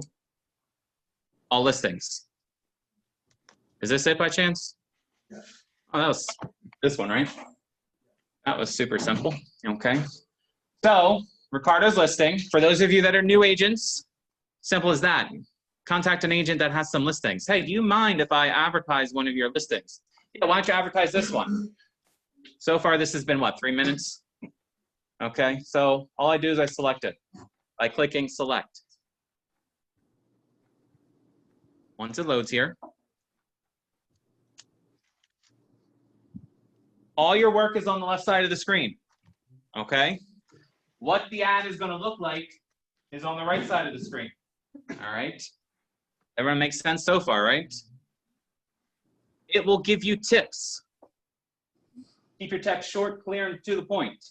[SPEAKER 1] all listings. Is this it by chance?
[SPEAKER 8] Yeah.
[SPEAKER 1] Oh, that was this one, right? That was super simple. Okay. So Ricardo's listing, for those of you that are new agents, simple as that. Contact an agent that has some listings. Hey, do you mind if I advertise one of your listings? Yeah, why don't you advertise this one? So far, this has been what, 3 minutes? Okay, so all I do is I select it by clicking select. Once it loads here, all your work is on the left side of the screen. Okay? What the ad is going to look like is on the right side of the screen. All right? Everyone makes sense so far, right? It will give you tips. Keep your text short, clear, and to the point.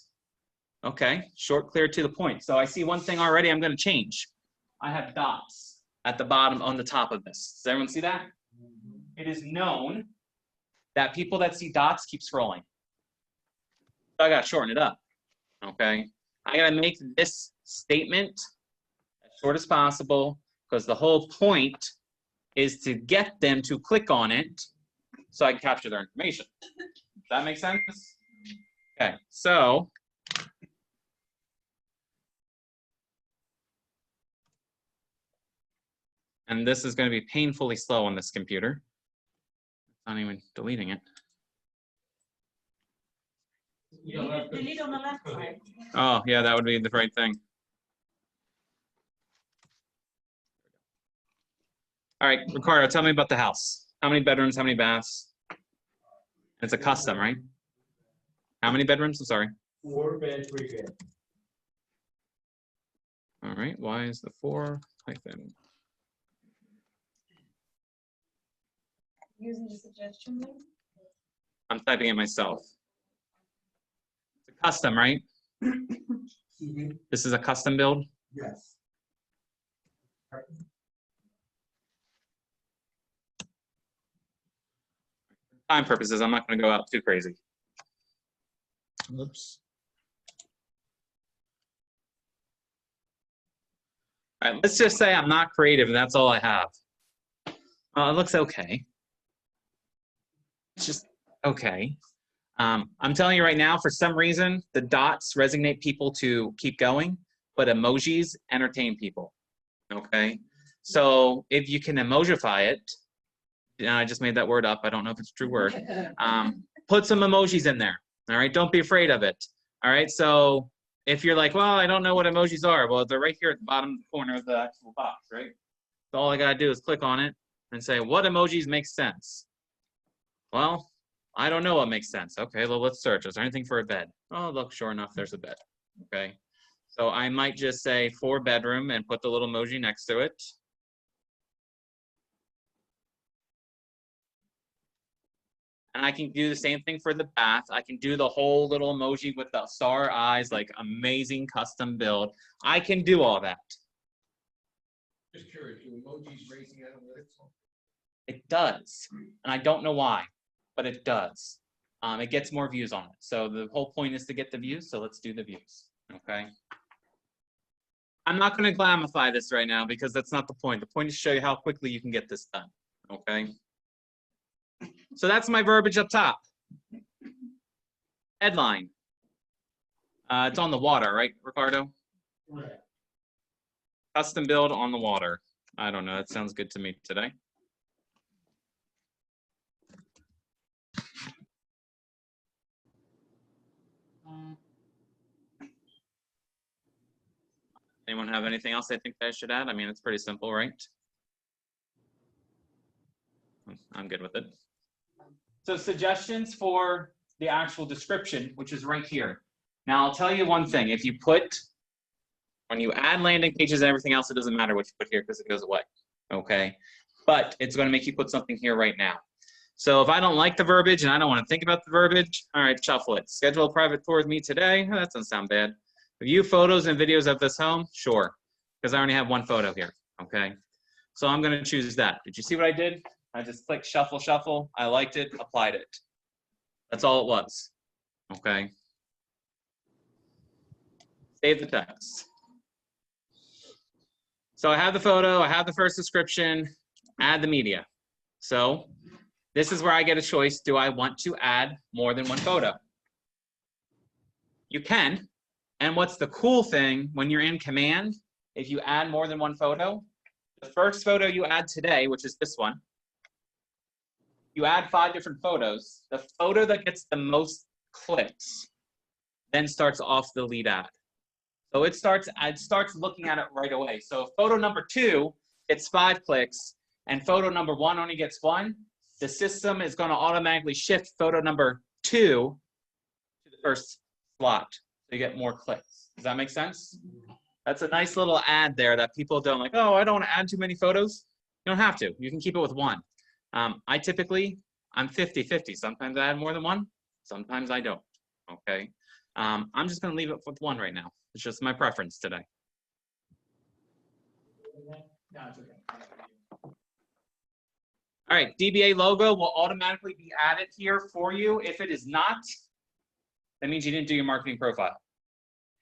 [SPEAKER 1] Okay, short, clear, to the point. So I see one thing already I'm going to change. I have dots at the bottom on the top of this. Does everyone see that? It is known that people that see dots keep scrolling. So I got to shorten it up. Okay, I got to make this statement as short as possible, because the whole point is to get them to click on it so I can capture their information. Does that make sense? Okay, so and this is going to be painfully slow on this computer. Not even deleting it.
[SPEAKER 7] Delete on the left side.
[SPEAKER 1] Oh, yeah, that would be the right thing. All right, Ricardo, tell me about the house. How many bedrooms, how many baths? It's a custom, right? How many bedrooms? I'm sorry.
[SPEAKER 8] 4 bed, 3 bed.
[SPEAKER 1] All right, why is the 4 hyphen?
[SPEAKER 5] using the suggestion link?
[SPEAKER 1] I'm typing it myself. It's a custom, right?
[SPEAKER 8] Excuse me?
[SPEAKER 1] This is a custom build.
[SPEAKER 8] Yes.
[SPEAKER 1] Time purposes, I'm not going to go out too crazy. Oops. All right, let's just say I'm not creative and that's all I have. It looks okay. It's just okay. I'm telling you right now, for some reason, the dots resonate people to keep going, but emojis entertain people. Okay? So if you can emojify it, I just made that word up. I don't know if it's a true word. Put some emojis in there. All right? Don't be afraid of it. All right? So if you're like, well, I don't know what emojis are. Well, they're right here at the bottom corner of the actual box, right? So all I got to do is click on it and say, what emojis make sense? Well, I don't know what makes sense. Okay, well, let's search. Is there anything for a bed? Oh, look, sure enough, there's a bed. Okay. So I might just say 4-bedroom and put the little emoji next to it. And I can do the same thing for the bath. I can do the whole little emoji with the star eyes, like amazing custom build. I can do all that.
[SPEAKER 8] Just curious, do emojis raising analytics?
[SPEAKER 1] It does. And I don't know why, but it does. It gets more views on it. So the whole point is to get the views. So let's do the views. Okay. I'm not going to glamify this right now because that's not the point. The point is to show you how quickly you can get this done. Okay. So that's my verbiage up top. Headline. It's on the water, right, Ricardo?
[SPEAKER 8] Right.
[SPEAKER 1] Custom build on the water. I don't know. That sounds good to me today. Anyone have anything else they think I should add? I mean, it's pretty simple, right? I'm good with it. So suggestions for the actual description, which is right here. Now, I'll tell you one thing. If you put, when you add landing pages and everything else, it doesn't matter what you put here because it goes away, okay? But it's going to make you put something here right now. So if I don't like the verbiage and I don't want to think about the verbiage, all right, shuffle it. Schedule a private tour with me today. Oh, that doesn't sound bad. View photos and videos of this home? Sure, because I only have one photo here, okay? So I'm going to choose that. Did you see what I did? I just clicked shuffle, shuffle. I liked it, applied it. That's all it was, okay? Save the text. So I have the photo, I have the first description, add the media. So this is where I get a choice. Do I want to add more than one photo? You can. And what's the cool thing when you're in command, if you add more than one photo, the first photo you add today, which is this one, you add 5 different photos. The photo that gets the most clicks then starts off the lead ad. So it starts looking at it right away. So photo number 2 gets 5 clicks and photo number 1 only gets 1. The system is going to automatically shift photo number 2 to the first slot. So you get more clicks. Does that make sense? That's a nice little ad there that people don't like, oh, I don't want to add too many photos. You don't have to. You can keep it with 1. I'm 50-50. Sometimes I add more than 1. Sometimes I don't. Okay. I'm just going to leave it with 1 right now. It's just my preference today.
[SPEAKER 4] Gotcha.
[SPEAKER 1] All right, DBA logo will automatically be added here for you. If it is not, that means you didn't do your marketing profile.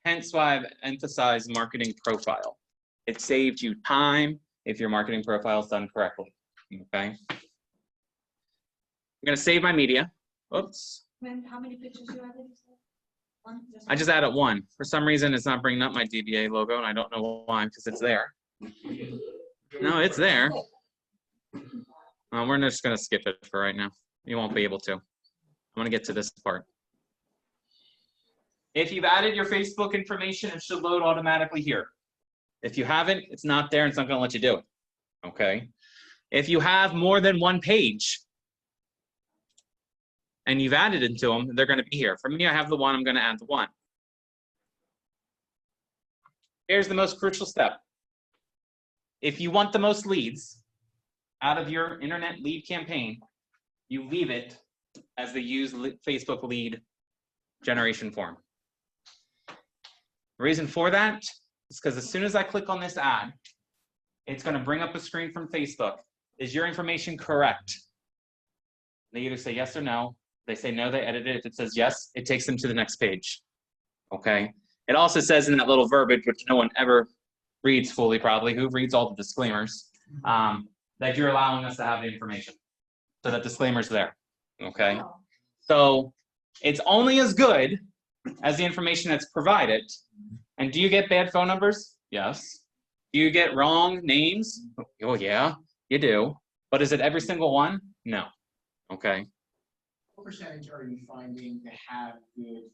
[SPEAKER 1] Hence why I've emphasized marketing profile. It saved you time if your marketing profile is done correctly. Okay. I'm going to save my media. Oops.
[SPEAKER 7] Man, how many pictures you added? One?
[SPEAKER 1] I just added 1. For some reason, it's not bringing up my DBA logo, and I don't know why, because it's there. No, it's there. We're just going to skip it for right now. You won't be able to. I'm going to get to this part. If you've added your Facebook information, it should load automatically here. If you haven't, it's not there, and it's not going to let you do it. Okay. If you have more than 1 page, and you've added into them, they're going to be here. For me, I have the 1, I'm going to add the 1. Here's the most crucial step. If you want the most leads out of your internet lead campaign, you leave it as the use Facebook lead generation form. The reason for that is because as soon as I click on this ad, it's going to bring up a screen from Facebook. Is your information correct? They either say yes or no. They say no, they edit it. If it says yes, it takes them to the next page. Okay. It also says in that little verbiage, which no one ever reads fully probably, who reads all the disclaimers, that you're allowing us to have the information. So that disclaimer's there. Okay. So it's only as good as the information that's provided. And do you get bad phone numbers? Yes. Do you get wrong names? Oh yeah, you do. But is it every single one? No. Okay.
[SPEAKER 4] What percentage are you finding to have good,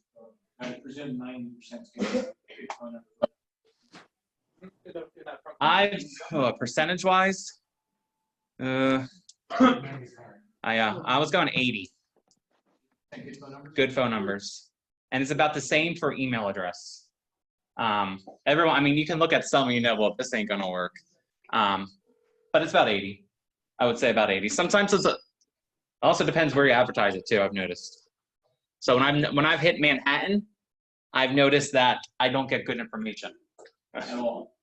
[SPEAKER 4] I presume 90% good phone number?
[SPEAKER 1] Percentage-wise, I was going 80
[SPEAKER 4] Good phone numbers?
[SPEAKER 1] good phone numbers, and it's about the same for email address. Everyone, I mean, you can look at some and you know, well, this ain't gonna work, but it's about 80. I would say about 80. Sometimes it also depends where you advertise it too. I've noticed. So when I've hit Manhattan, I've noticed that I don't get good information at all.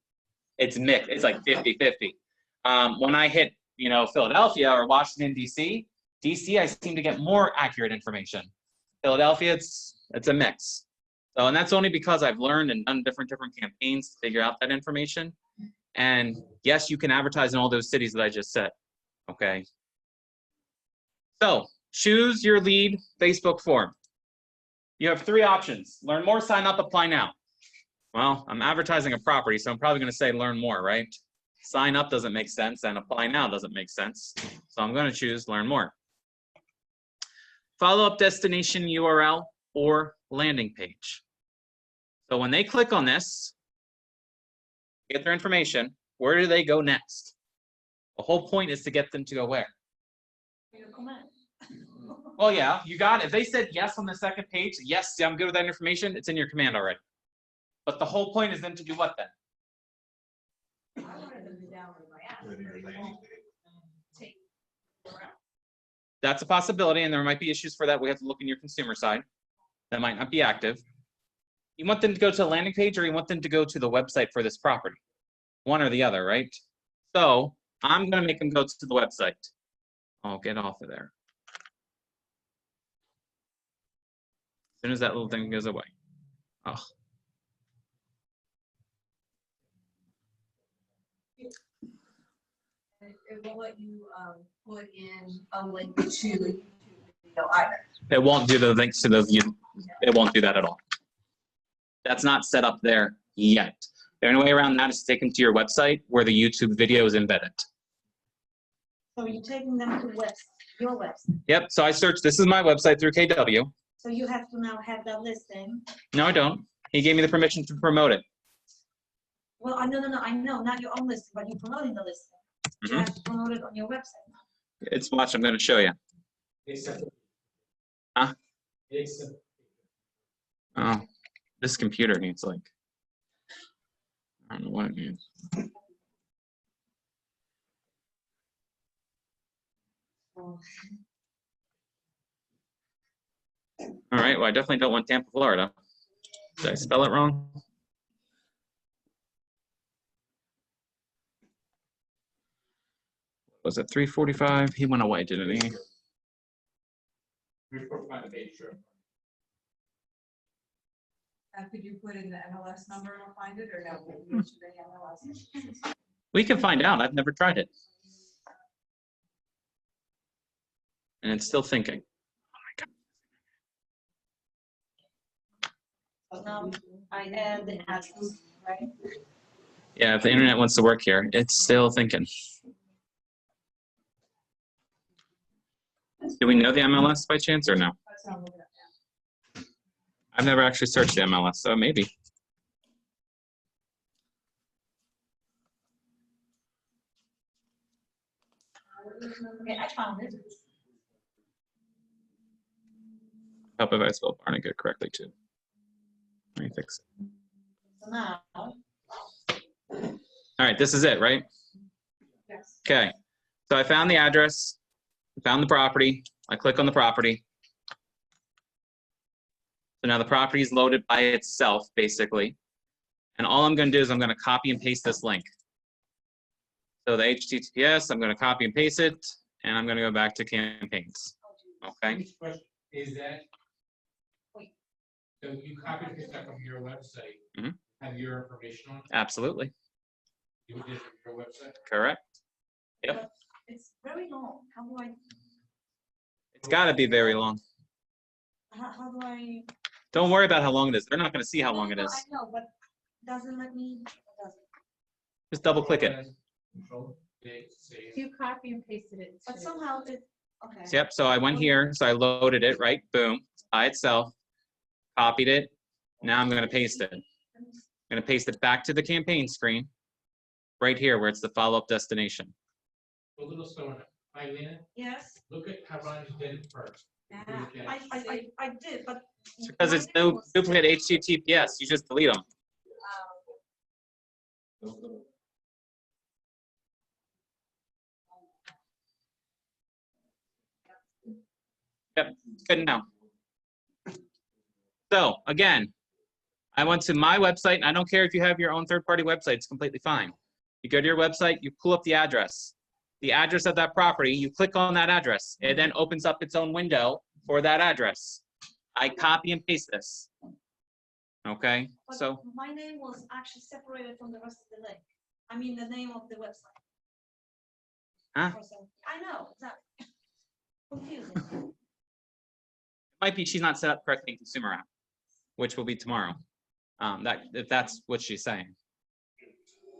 [SPEAKER 1] It's mixed. It's like 50-50. When I hit, Philadelphia or Washington, D.C., I seem to get more accurate information. Philadelphia, it's a mix. So, and that's only because I've learned and done different campaigns to figure out that information. And yes, you can advertise in all those cities that I just said. Okay. So choose your lead Facebook form. You have 3 options: learn more, sign up, apply now. Well, I'm advertising a property, so I'm probably going to say learn more, right? Sign up doesn't make sense, and apply now doesn't make sense. So I'm going to choose learn more. Follow-up destination URL or landing page. So when they click on this, get their information, where do they go next? The whole point is to get them to go where? Well, yeah, you got it. If they said yes on the second page, yes, I'm good with that information, it's in your command already. But the whole point is then to do what then? That's a possibility, and there might be issues for that. We have to look in your consumer side. That might not be active. You want them to go to a landing page, or you want them to go to the website for this property? One or the other, right? So I'm going to make them go to the website. I'll get off of there. As soon as that little thing goes away. Oh.
[SPEAKER 7] It won't let you put in a link to YouTube video either.
[SPEAKER 1] It won't do the links to those. It won't do that at all. That's not set up there yet. The only way around that is to take them to your website where the YouTube video is embedded.
[SPEAKER 7] So you're taking them to your website.
[SPEAKER 1] Yep. So I searched. This is my website through KW.
[SPEAKER 7] So you have to now have that listing.
[SPEAKER 1] No, I don't. He gave me the permission to promote it.
[SPEAKER 7] Well, no, I know, not your own listing, but you're promoting the listing. You have to promote it on your website.
[SPEAKER 1] It's watch. I'm going to show you. Huh? Oh, this computer needs like. I don't know what it needs. All right. Well, I definitely don't want Tampa, Florida. Did I spell it wrong? Was it 345? He went away, didn't he?
[SPEAKER 3] 345 page, sure.
[SPEAKER 5] Could you put in the MLS number and find it, or no?
[SPEAKER 1] We can find out. I've never tried it. And it's still thinking.
[SPEAKER 7] Now, I add the address, right?
[SPEAKER 1] Yeah, if the internet wants to work here, it's still thinking. Do we know the MLS by chance or no? I've never actually searched the MLS, so maybe.
[SPEAKER 7] Okay, I found it.
[SPEAKER 1] Hope if I spelled Barnegat correctly too. Let me fix it.
[SPEAKER 7] So now,
[SPEAKER 1] All right, this is it, right?
[SPEAKER 5] Yes.
[SPEAKER 1] Okay, so I found the address. Found the property. I click on the property. So now the property is loaded by itself, basically. And all I'm going to do is I'm going to copy and paste this link. So the HTTPS, I'm going to copy and paste it, and I'm going to go back to campaigns. Okay.
[SPEAKER 4] Next question, is that, so you copied this stuff from your website,
[SPEAKER 1] Mhm.
[SPEAKER 4] have your information on it?
[SPEAKER 1] Absolutely.
[SPEAKER 4] You did it from your website?
[SPEAKER 1] Correct. Yep.
[SPEAKER 7] But it's very long. How do I,
[SPEAKER 1] It's got to be very long.
[SPEAKER 7] how do I?
[SPEAKER 1] Don't worry about how long it is. They're not going to see how long it
[SPEAKER 7] No,
[SPEAKER 1] is.
[SPEAKER 7] I know, but doesn't let me, does it?
[SPEAKER 1] Just double click it.
[SPEAKER 4] Control, save.
[SPEAKER 2] You copy and pasted it.
[SPEAKER 7] But
[SPEAKER 2] to-
[SPEAKER 7] somehow it, okay.
[SPEAKER 1] Yep. So I went here. So I loaded it, right? Boom. By itself. Copied it. Now I'm going to paste it. I'm going to paste it back to the campaign screen. Right here where it's the follow-up destination.
[SPEAKER 4] A little slower. Eileen,
[SPEAKER 7] Yes,
[SPEAKER 4] look at how Ron did it first.
[SPEAKER 7] yeah, I did, but.
[SPEAKER 1] It's because it's
[SPEAKER 7] my name
[SPEAKER 1] no
[SPEAKER 7] was-
[SPEAKER 1] duplicate HTTPS. You just delete them. Yep. Good now. So again, I went to my website, and I don't care if you have your own third-party website, it's completely fine. You go to your website, you pull up the address of that property, you click on that address. It then opens up its own window for that address. I copy and paste this. Okay,
[SPEAKER 7] But
[SPEAKER 1] so
[SPEAKER 7] my name was actually separated from the rest of the link. I mean, the name of the website.
[SPEAKER 1] Huh?
[SPEAKER 7] I know, exactly. Confusing.
[SPEAKER 1] might be she's not set up correctly in consumer app, which will be tomorrow. If that's what she's saying.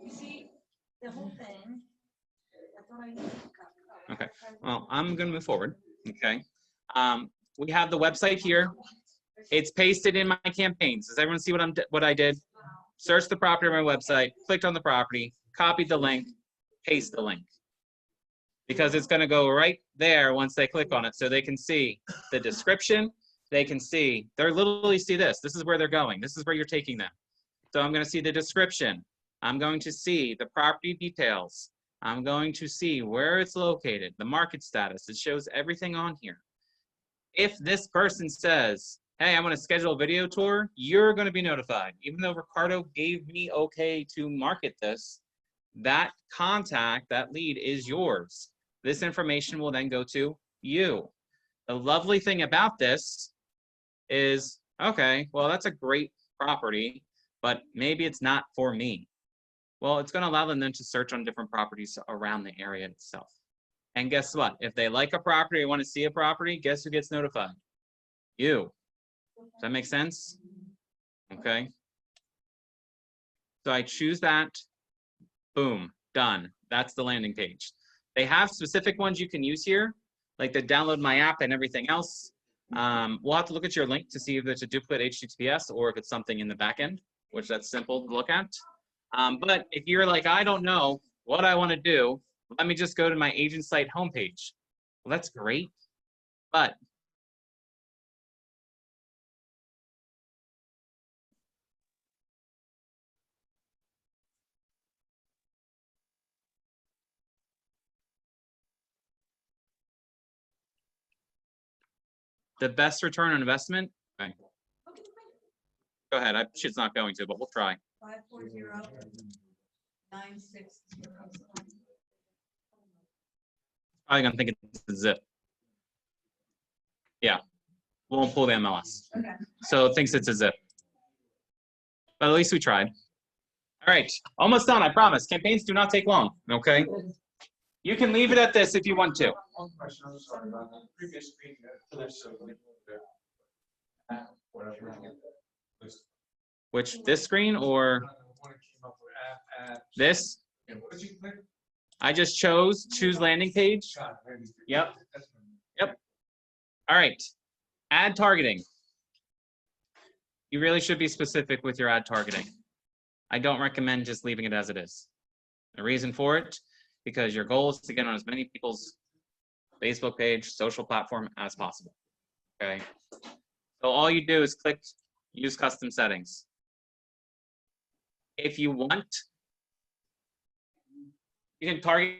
[SPEAKER 7] You see, the whole thing. I thought I.
[SPEAKER 1] Okay. Well, I'm gonna move forward. Okay. We have the website here. It's pasted in my campaigns. Does everyone see what I did? Search the property on my website, clicked on the property, copied the link, paste the link. Because it's gonna go right there once they click on it, so they can see the description. They can see, they're literally see this. This is where they're going. This is where you're taking them. So I'm gonna see the description. I'm going to see the property details. I'm going to see where it's located, the market status. It shows everything on here. If this person says, hey, I want to schedule a video tour, you're going to be notified. Even though Ricardo gave me okay to market this, that contact, that lead is yours. This information will then go to you. The lovely thing about this is, okay, well, that's a great property, but maybe it's not for me. Well, it's going to allow them then to search on different properties around the area itself. And guess what? If they like a property or want to see a property, guess who gets notified? You. Does that make sense? Okay. So I choose that. Boom. Done. That's the landing page. They have specific ones you can use here, like the download my app and everything else. We'll have to look at your link to see if it's a duplicate HTTPS or if it's something in the back end, which that's simple to look at. But if you're like, I don't know what I want to do, let me just go to my agent site homepage. Well, that's great, but the best return on investment, okay. Go ahead, she's not going to, but we'll try.
[SPEAKER 7] 540-960.
[SPEAKER 1] Probably gonna think it's a zip. Yeah, won't pull the MLS.
[SPEAKER 7] Okay.
[SPEAKER 1] So it thinks it's a zip. But at least we tried. All right, almost done, I promise. Campaigns do not take long, okay? You can leave it at this if you want to.
[SPEAKER 8] One question, I'm sorry about that. Previous screen, whatever.
[SPEAKER 1] Which, this screen or this?
[SPEAKER 8] What did you click?
[SPEAKER 1] I just choose landing page. Yep. Yep. All right, ad targeting. You really should be specific with your ad targeting. I don't recommend just leaving it as it is. The reason for it, because your goal is to get on as many people's Facebook page, social platform as possible, okay? So all you do is click use custom settings. If you want, you can target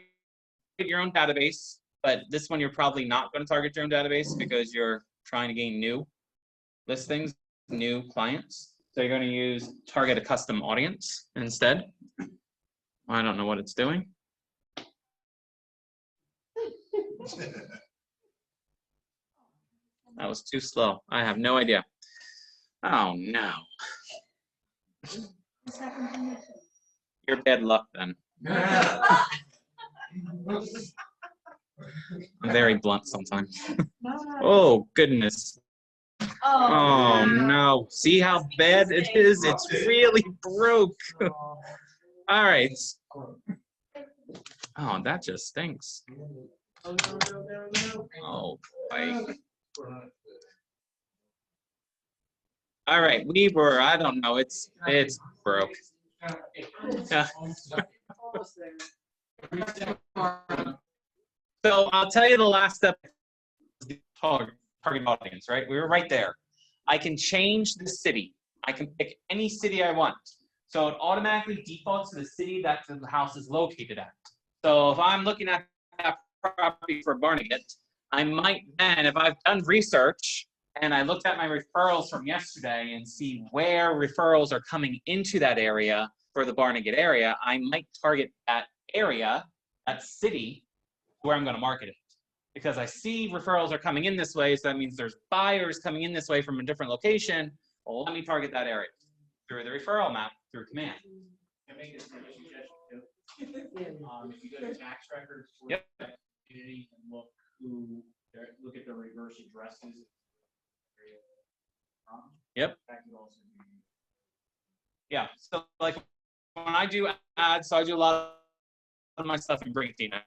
[SPEAKER 1] your own database. but this one you're probably not going to target your own database because you're trying to gain new listings, new clients. So you're going to use target a custom audience instead. I don't know what it's doing. That was too slow. I have no idea. Oh no. You're bad luck then. I'm very blunt sometimes. Oh goodness. Oh no. See how bad it is? It's really broke. All right. Oh, that just stinks. Oh boy. All right, I don't know, it's broke. Yeah. So I'll tell you the last step, target audience, right? We were right there. I can change the city. I can pick any city I want. So it automatically defaults to the city that the house is located at. So if I'm looking at that property for Barnegat, I might then, if I've done research and I looked at my referrals from yesterday and see where referrals are coming into that area for the Barnegat area, I might target that area, that city, where I'm going to market it. Because I see referrals are coming in this way, so that means there's buyers coming in this way from a different location. Well, let me target that area through the referral map, through command.
[SPEAKER 4] Can I make this suggestion too? If you go to tax records for
[SPEAKER 1] Yep.
[SPEAKER 4] that community and look at the reverse addresses.
[SPEAKER 1] Yep.
[SPEAKER 4] That could also be.
[SPEAKER 1] Yeah, so like when I do ads, so I do a lot of my stuff in Brigantine. I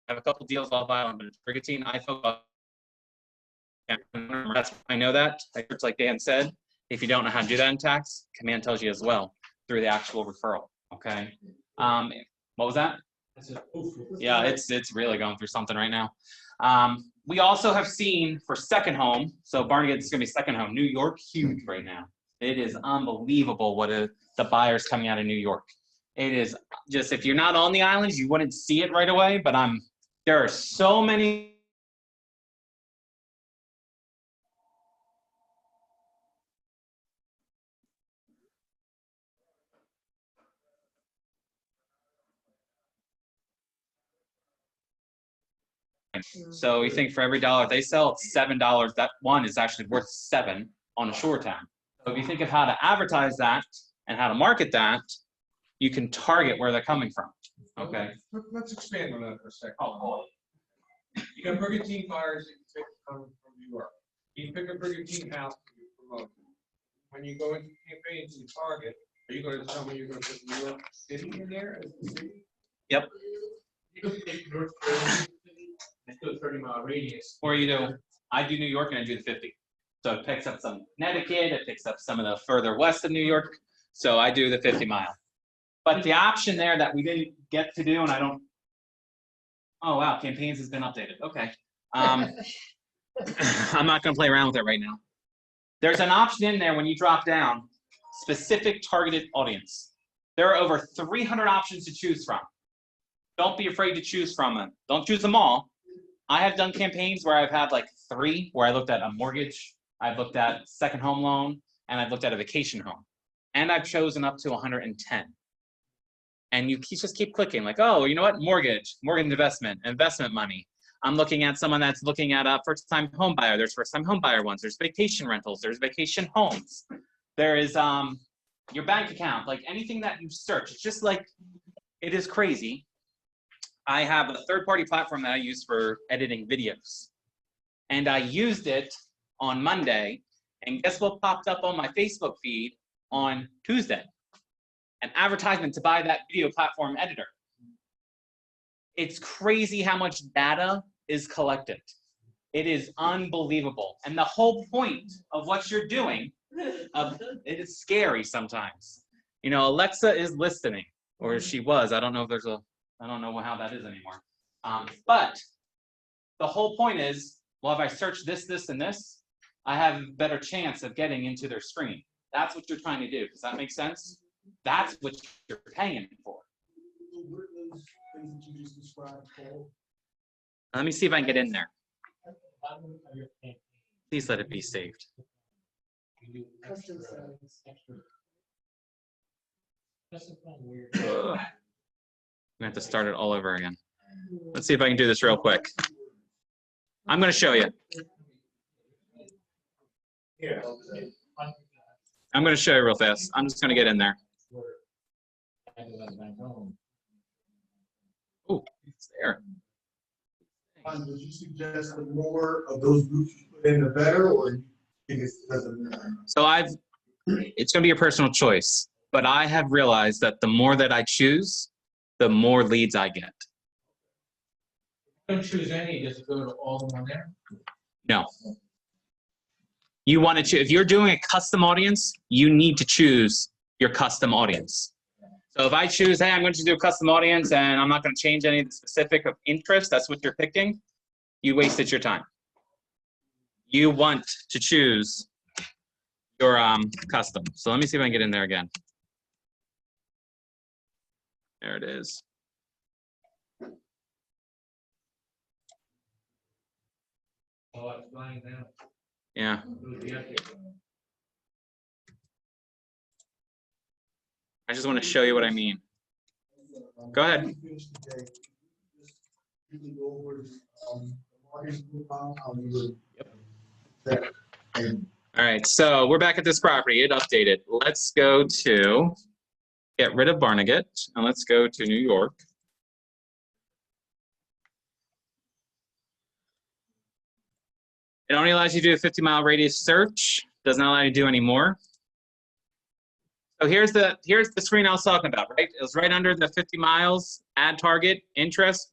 [SPEAKER 1] have a couple deals off island, but it's Brigantine, I focus. I know that. It's like Dan said, if you don't know how to do that in tax, command tells you as well through the actual referral. Okay. What was that? Yeah, it's really going through something right now. We also have seen for second home, so Barnegat is going to be second home. New York, huge right now. It is unbelievable what the buyers coming out of New York. It is just, if you're not on the islands, you wouldn't see it right away, but there are so many. So you think for every dollar they sell, it's $7. That one is actually worth $7 on a shore town. So if you think of how to advertise that and how to market that, you can target where they're coming from. Okay.
[SPEAKER 3] Let's expand on that for a second. You got Brigantine buyers that you pick from New York. You pick a Brigantine house and you promote. When you go into campaigns and target, are you going to tell me you're going to put New York City in there as the city?
[SPEAKER 1] Yep.
[SPEAKER 4] You could take North Jersey, let's do a 30-mile radius.
[SPEAKER 1] Or you do, I do New York and I do the 50. So it picks up some Connecticut, it picks up some of the further west of New York. So I do the 50 mile. But the option there that we didn't get to do, and I don't, oh wow, campaigns has been updated. Okay. I'm not gonna play around with it right now. There's an option in there when you drop down, specific targeted audience. There are over 300 options to choose from. Don't be afraid to choose from them. Don't choose them all. I have done campaigns where I've had like 3, where I looked at a mortgage, I've looked at second home loan, and I've looked at a vacation home. And I've chosen up to 110. And you just keep clicking like, oh, you know what? Mortgage investment money. I'm looking at someone that's looking at a first-time home buyer. There's first-time home buyer ones. There's vacation rentals. There's vacation homes. There is your bank account, like anything that you search. It's just like, it is crazy. I have a third-party platform that I use for editing videos. And I used it on Monday. And guess what popped up on my Facebook feed on Tuesday? An advertisement to buy that video platform editor. It's crazy how much data is collected. It is unbelievable. And the whole point of what you're doing, it is scary sometimes. You know, Alexa is listening, or she was. I don't know if I don't know how that is anymore. But the whole point is, well, if I search this, this, and this, I have a better chance of getting into their screen. That's what you're trying to do. Does that make sense? That's what you're paying for.
[SPEAKER 8] Where those signs that you just described, Cole?
[SPEAKER 1] Let me see if I can get in there. Please let it be saved.
[SPEAKER 9] Custom signs.
[SPEAKER 1] Ugh. We have to start it all over again. Let's see if I can do this real quick. I'm going to show you.
[SPEAKER 8] Yeah.
[SPEAKER 1] I'm going to show you real fast. I'm just going to get in there. Oh, it's there.
[SPEAKER 8] Would you suggest the more of those groups you put in, the better, or you think it doesn't matter?
[SPEAKER 1] So it's going to be your personal choice, but I have realized that the more that I choose, the more leads I get.
[SPEAKER 3] Don't choose any, just go to all of them there.
[SPEAKER 1] No. You want to choose, if you're doing a custom audience, you need to choose your custom audience. So if I choose, hey, I'm going to do a custom audience and I'm not going to change any of the specific of interest, that's what you're picking, you wasted your time. You want to choose your custom. So let me see if I can get in there again. There it is.
[SPEAKER 3] Oh, it's flying now.
[SPEAKER 1] Yeah. I just want to show you what I mean. Go ahead. All right, so we're back at this property. It updated. Let's go to get rid of Barnegat and let's go to New York. It only allows you to do a 50-mile radius search. Does not allow you to do any more. So here's the screen I was talking about, right? It was right under the 50 miles, add target, interest.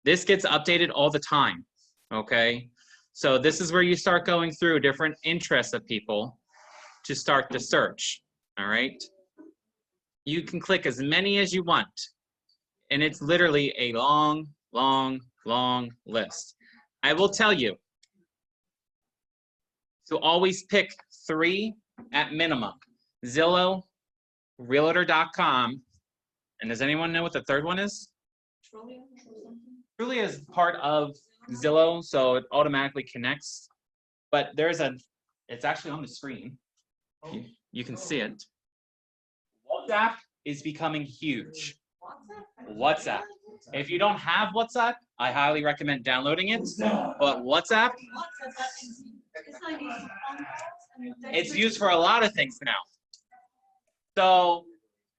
[SPEAKER 1] This gets updated all the time, okay? So this is where you start going through different interests of people to start the search, all right? You can click as many as you want, and it's literally a long, long, long list. I will tell you to always pick 3 at minimum. Zillow, Realtor.com, and does anyone know what the third one is? Trulia is part of Zillow, so it automatically connects. But it's actually on the screen. You can see it. WhatsApp is becoming huge. WhatsApp. If you don't have WhatsApp, I highly recommend downloading it. But WhatsApp, it's used for a lot of things now. So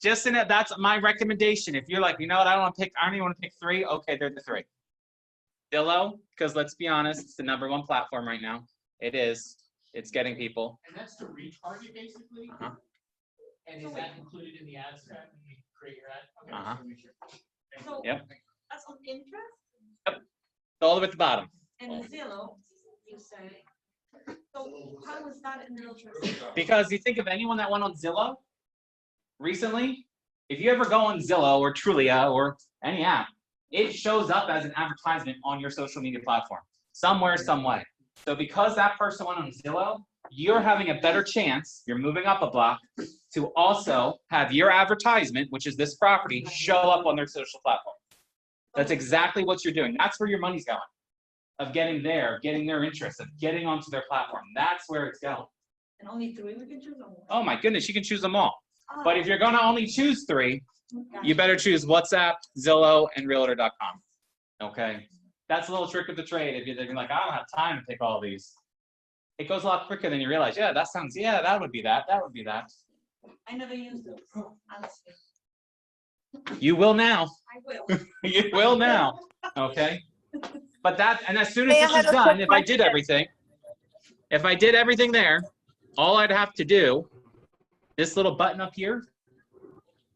[SPEAKER 1] just in it, that's my recommendation. If you're like, you know what, I don't even want to pick 3. Okay, they're the 3. Zillow, because let's be honest, it's the #1 platform right now. It is. It's getting people.
[SPEAKER 4] And that's to retarget basically?
[SPEAKER 1] Uh-huh.
[SPEAKER 4] And is that included in the ad set when you create your ad? Okay,
[SPEAKER 1] Uh-huh.
[SPEAKER 4] just wanna make sure.
[SPEAKER 7] So
[SPEAKER 1] Yep.
[SPEAKER 7] that's on interest
[SPEAKER 1] It's all the way at the bottom.
[SPEAKER 7] and Zillow, you say. So how is that in interest?
[SPEAKER 1] Because you think of anyone that went on Zillow recently, if you ever go on Zillow or Trulia or any app, it shows up as an advertisement on your social media platform, somewhere, some way. So because that person went on Zillow, you're having a better chance, you're moving up a block, to also have your advertisement, which is this property, show up on their social platform. That's exactly what you're doing. That's where your money's going, of getting there, getting their interest, of getting onto their platform. That's where it's going.
[SPEAKER 7] And only 3 we can choose or more?
[SPEAKER 1] Oh my goodness, you can choose them all.
[SPEAKER 7] Oh,
[SPEAKER 1] But if you're gonna only choose 3,
[SPEAKER 7] gotcha.
[SPEAKER 1] you better choose WhatsApp, Zillow, and Realtor.com. Okay, that's a little trick of the trade. If you're like, I don't have time to pick all these, it goes a lot quicker than you realize. Yeah, that sounds. Yeah, that would be that. That would be that.
[SPEAKER 7] I never used those, honestly.
[SPEAKER 1] You will now.
[SPEAKER 7] I will.
[SPEAKER 1] You will now. Okay. But and as soon as
[SPEAKER 6] May I
[SPEAKER 1] this is
[SPEAKER 6] have a
[SPEAKER 1] done,
[SPEAKER 6] quick
[SPEAKER 1] if I did
[SPEAKER 6] question?
[SPEAKER 1] everything there, all I'd have to do, this little button up here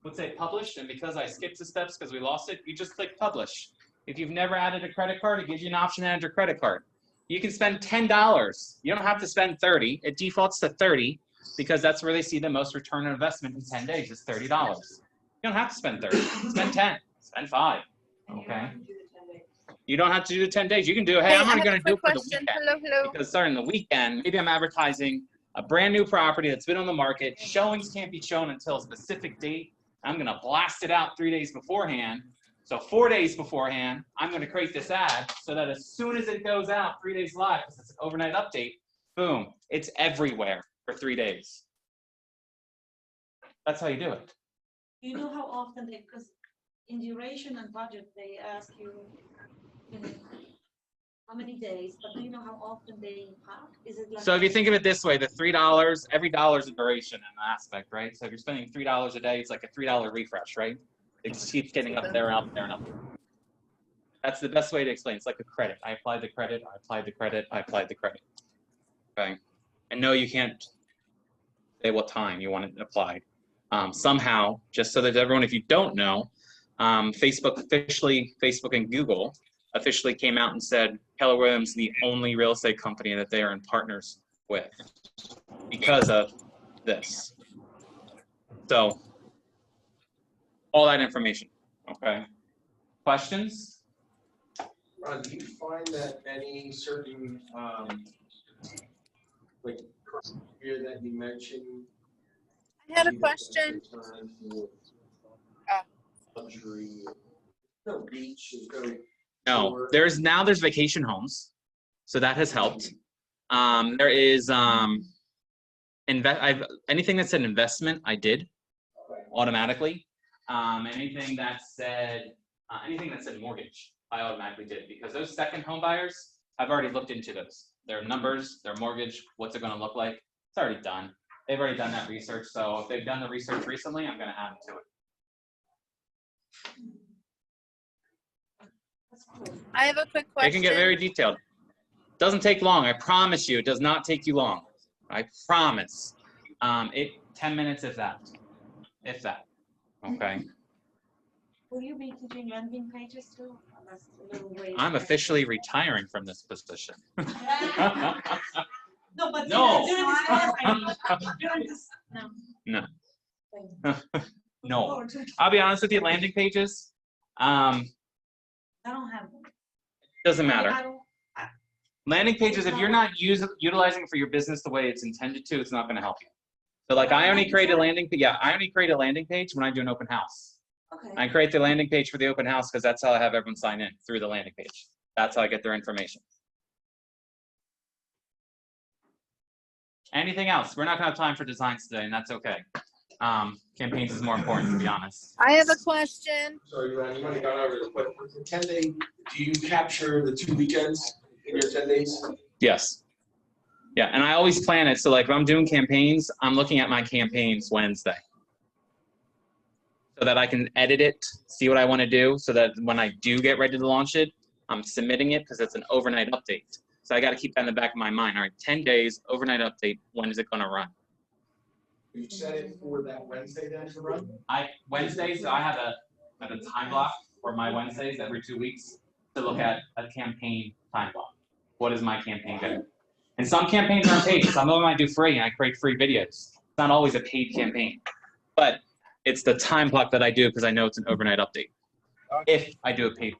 [SPEAKER 1] would say publish, and because I skipped the steps because we lost it, you just click publish. If you've never added a credit card, it gives you an option to add your credit card. You can spend $10. You don't have to spend 30. It defaults to 30 because that's where they see the most return on investment in 10 days is $30. You don't have to spend 30. Spend 10. Spend 5. Okay. You don't have to do the 10 days. You can do, hey, I'm only going to do it for the weekend.
[SPEAKER 6] Hello.
[SPEAKER 1] Because starting the weekend, maybe I'm advertising a brand new property that's been on the market. Showings can't be shown until a specific date. I'm gonna blast it out 3 days beforehand. So 4 days beforehand, I'm gonna create this ad so that as soon as it goes out 3 days live, because it's an overnight update, boom, it's everywhere for 3 days. That's how you do it.
[SPEAKER 7] You know how often they, because in duration and budget, they ask you, you know, how many days, but do you know how often they have? Is it like?
[SPEAKER 1] So if you think of it this way, the $3, every dollar is a duration in an aspect, right? So if you're spending $3 a day, it's like a $3 refresh, right? It just keeps getting up there and up there and up there. That's the best way to explain. It's like a credit. I applied the credit, I applied the credit, I applied the credit. Okay. And no, you can't say what time you want it applied. Somehow, just so that everyone, if you don't know, Facebook and Google officially came out and said Keller Williams is the only real estate company that they are in partners with because of this. So, all that information, okay? Questions?
[SPEAKER 11] Ron, do you find that any certain, like, here that you mentioned?
[SPEAKER 6] I had a question.
[SPEAKER 11] Luxury, no beach, no.
[SPEAKER 1] No, there's vacation homes, so that has helped. There is anything that said investment, I did automatically. Anything that said mortgage, I automatically did, because those second home buyers, I've already looked into those. Their numbers, their mortgage, what's it going to look like? It's already done. They've already done that research. So if they've done the research recently, I'm going to add them to it.
[SPEAKER 6] I have a quick
[SPEAKER 1] It
[SPEAKER 6] question.
[SPEAKER 1] can get very detailed. Doesn't take long. I promise you, it does not take you long. I promise. 10 minutes, if that. Okay.
[SPEAKER 7] Will you be teaching landing pages too? That's a little way.
[SPEAKER 1] I'm officially retiring from this position.
[SPEAKER 7] No, but
[SPEAKER 1] No.
[SPEAKER 7] during this class, I mean, during this, no.
[SPEAKER 1] No. No. I'll be honest with you, landing pages,
[SPEAKER 7] I don't have them.
[SPEAKER 1] doesn't matter.
[SPEAKER 7] I don't,
[SPEAKER 1] Landing pages, if you're not utilizing it for your business the way it's intended to, it's not going to help you. So like I only create a landing page when I do an open house.
[SPEAKER 7] okay.
[SPEAKER 1] I create the landing page for the open house because that's how I have everyone sign in, through the landing page. That's how I get their information. Anything else? We're not going to have time for designs today, and that's okay. Campaigns is more important, to be honest.
[SPEAKER 6] I have a question.
[SPEAKER 11] Sorry, Ron, you might have gone over this, but with the 10-day, do you capture the 2 weekends in your 10 days?
[SPEAKER 1] Yes. Yeah, and I always plan it. So like if I'm doing campaigns, I'm looking at my campaigns Wednesday, so that I can edit it, see what I want to do, so that when I do get ready to launch it, I'm submitting it because it's an overnight update. So I got to keep that in the back of my mind. All right, 10 days, overnight update. When is it going to run?
[SPEAKER 11] You set it for that Wednesday then to run?
[SPEAKER 1] Wednesdays, I have a time block for my Wednesdays every 2 weeks to look at a campaign time block. What is my campaign doing? And some campaigns aren't paid. Some of them I do free, and I create free videos. It's not always a paid campaign, but it's the time block that I do because I know it's an overnight update. If I do a paid.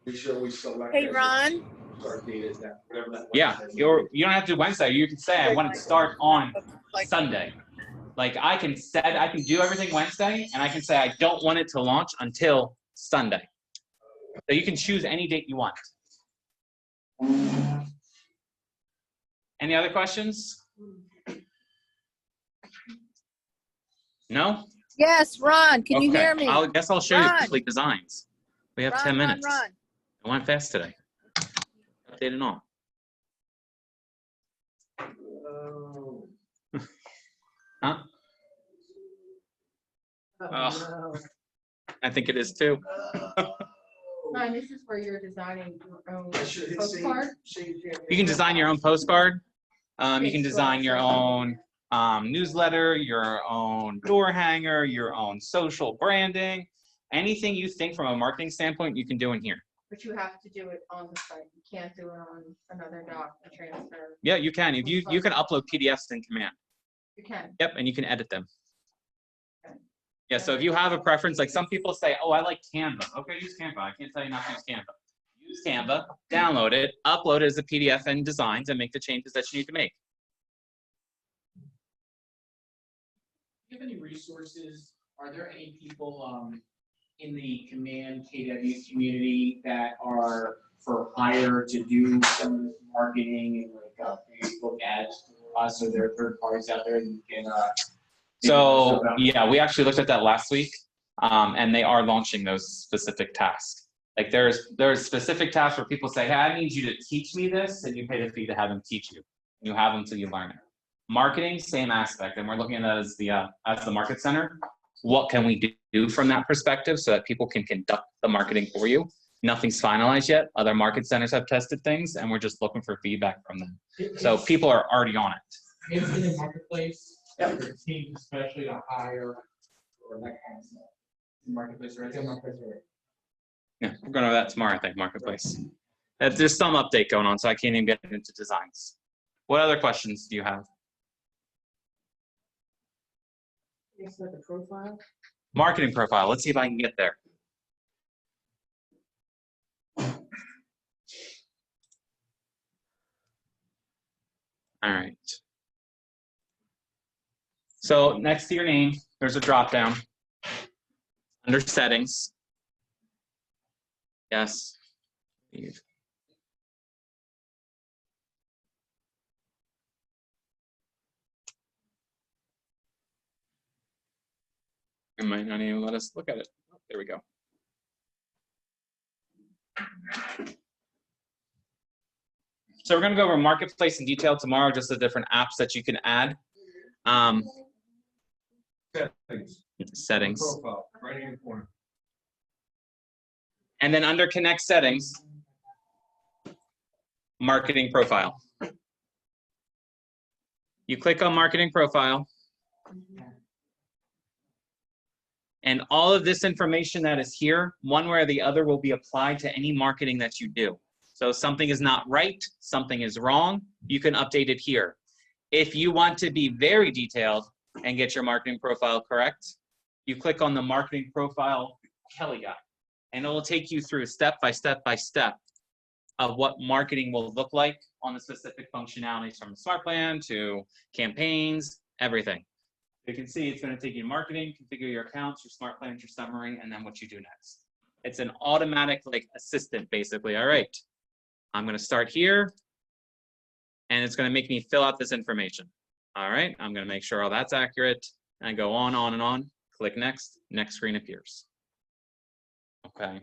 [SPEAKER 11] Be sure we select.
[SPEAKER 6] Hey,
[SPEAKER 11] that
[SPEAKER 6] Ron.
[SPEAKER 11] Start date is that, whatever that.
[SPEAKER 1] Yeah,
[SPEAKER 11] Wednesday is.
[SPEAKER 1] you don't have to do Wednesday. You can say I want it to start on Sunday. Like I can do everything Wednesday, and I can say I don't want it to launch until Sunday. So you can choose any date you want. Any other questions? No?
[SPEAKER 6] Yes, Ron, can you hear me?
[SPEAKER 1] I guess I'll show you
[SPEAKER 6] Ron.
[SPEAKER 1] complete designs. We have 10 minutes.
[SPEAKER 6] Ron.
[SPEAKER 1] I went fast today. Update and all.
[SPEAKER 11] Oh.
[SPEAKER 1] Huh? Oh, I think it is too.
[SPEAKER 2] Ron, this is where you're designing your own
[SPEAKER 11] I should hit save-
[SPEAKER 2] postcard.
[SPEAKER 11] save campaign.
[SPEAKER 1] You can design your own postcard. You can design your own newsletter, your own door hanger, your own social branding. Anything you think from a marketing standpoint, you can do in here.
[SPEAKER 2] But you have to do it on the site. You can't do it on another doc and transfer.
[SPEAKER 1] Yeah, you can. If you can upload PDFs in Command.
[SPEAKER 2] You can.
[SPEAKER 1] Yep, and you can edit them.
[SPEAKER 2] Okay.
[SPEAKER 1] Yeah, so if you have a preference, like some people say, oh, I like Canva. Okay, use Canva. I can't tell you not to use Canva. Use Canva, download it, upload it as a PDF and designs, and make the changes that you need to make.
[SPEAKER 4] you have any resources, are there any people, in the Command KW community that are for hire to do some of this marketing and like, Facebook ads for us, or there are third parties out there that you can,
[SPEAKER 1] So yeah, we actually looked at that last week, and they are launching those specific tasks. Like there's specific tasks where people say, hey, I need you to teach me this, and you pay the fee to have them teach you. You have them till you learn it. Marketing, same aspect, and we're looking at that as the market center. What can we do from that perspective so that people can conduct the marketing for you? Nothing's finalized yet. Other market centers have tested things, and we're just looking for feedback from them. So people are already on it.
[SPEAKER 4] in the marketplace, for teams especially to hire or that kind of stuff. Marketplace, right? Marketplace, right?
[SPEAKER 1] Yeah, we're going over that tomorrow, I think, marketplace. There's some update going on, so I can't even get into designs. What other questions do you have?
[SPEAKER 5] It's like a profile.
[SPEAKER 1] Marketing profile. Let's see if I can get there. All right. So next to your name, there's a drop down under settings. Yes. Leave. It might not even let us look at it. Oh, there we go. So we're going to go over marketplace in detail tomorrow, just the different apps that you can add. Settings.
[SPEAKER 3] Profile, right in the corner.
[SPEAKER 1] And then under connect settings, marketing profile. You click on marketing profile. And all of this information that is here, one way or the other, will be applied to any marketing that you do. So if something is not right, something is wrong, you can update it here. If you want to be very detailed and get your marketing profile correct, you click on the marketing profile Kelly guide, and it will take you through step by step by step of what marketing will look like on the specific functionalities, from smart plan to campaigns, everything. You can see it's going to take you to marketing, configure your accounts, your smart plans, your summary, and then what you do next. It's an automatic like assistant, basically. All right, I'm going to start here, and it's going to make me fill out this information. All right, I'm going to make sure all that's accurate, and I go on and on. Click next. Next screen appears. Okay.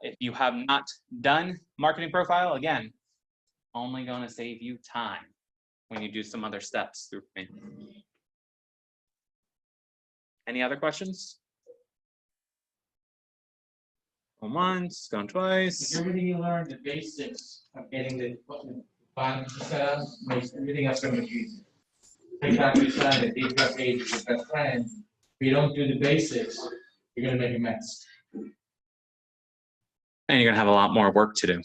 [SPEAKER 1] If you have not done marketing profile, again, only going to save you time when you do some other steps through me. Any other questions? Going once, going twice.
[SPEAKER 4] Everything you learned, the basics of getting the bottom set up, makes everything else so much easier. Take back your son and these got pages with best friend. If you don't do the basics, you're gonna make a mess.
[SPEAKER 1] And you're gonna have a lot more work to do.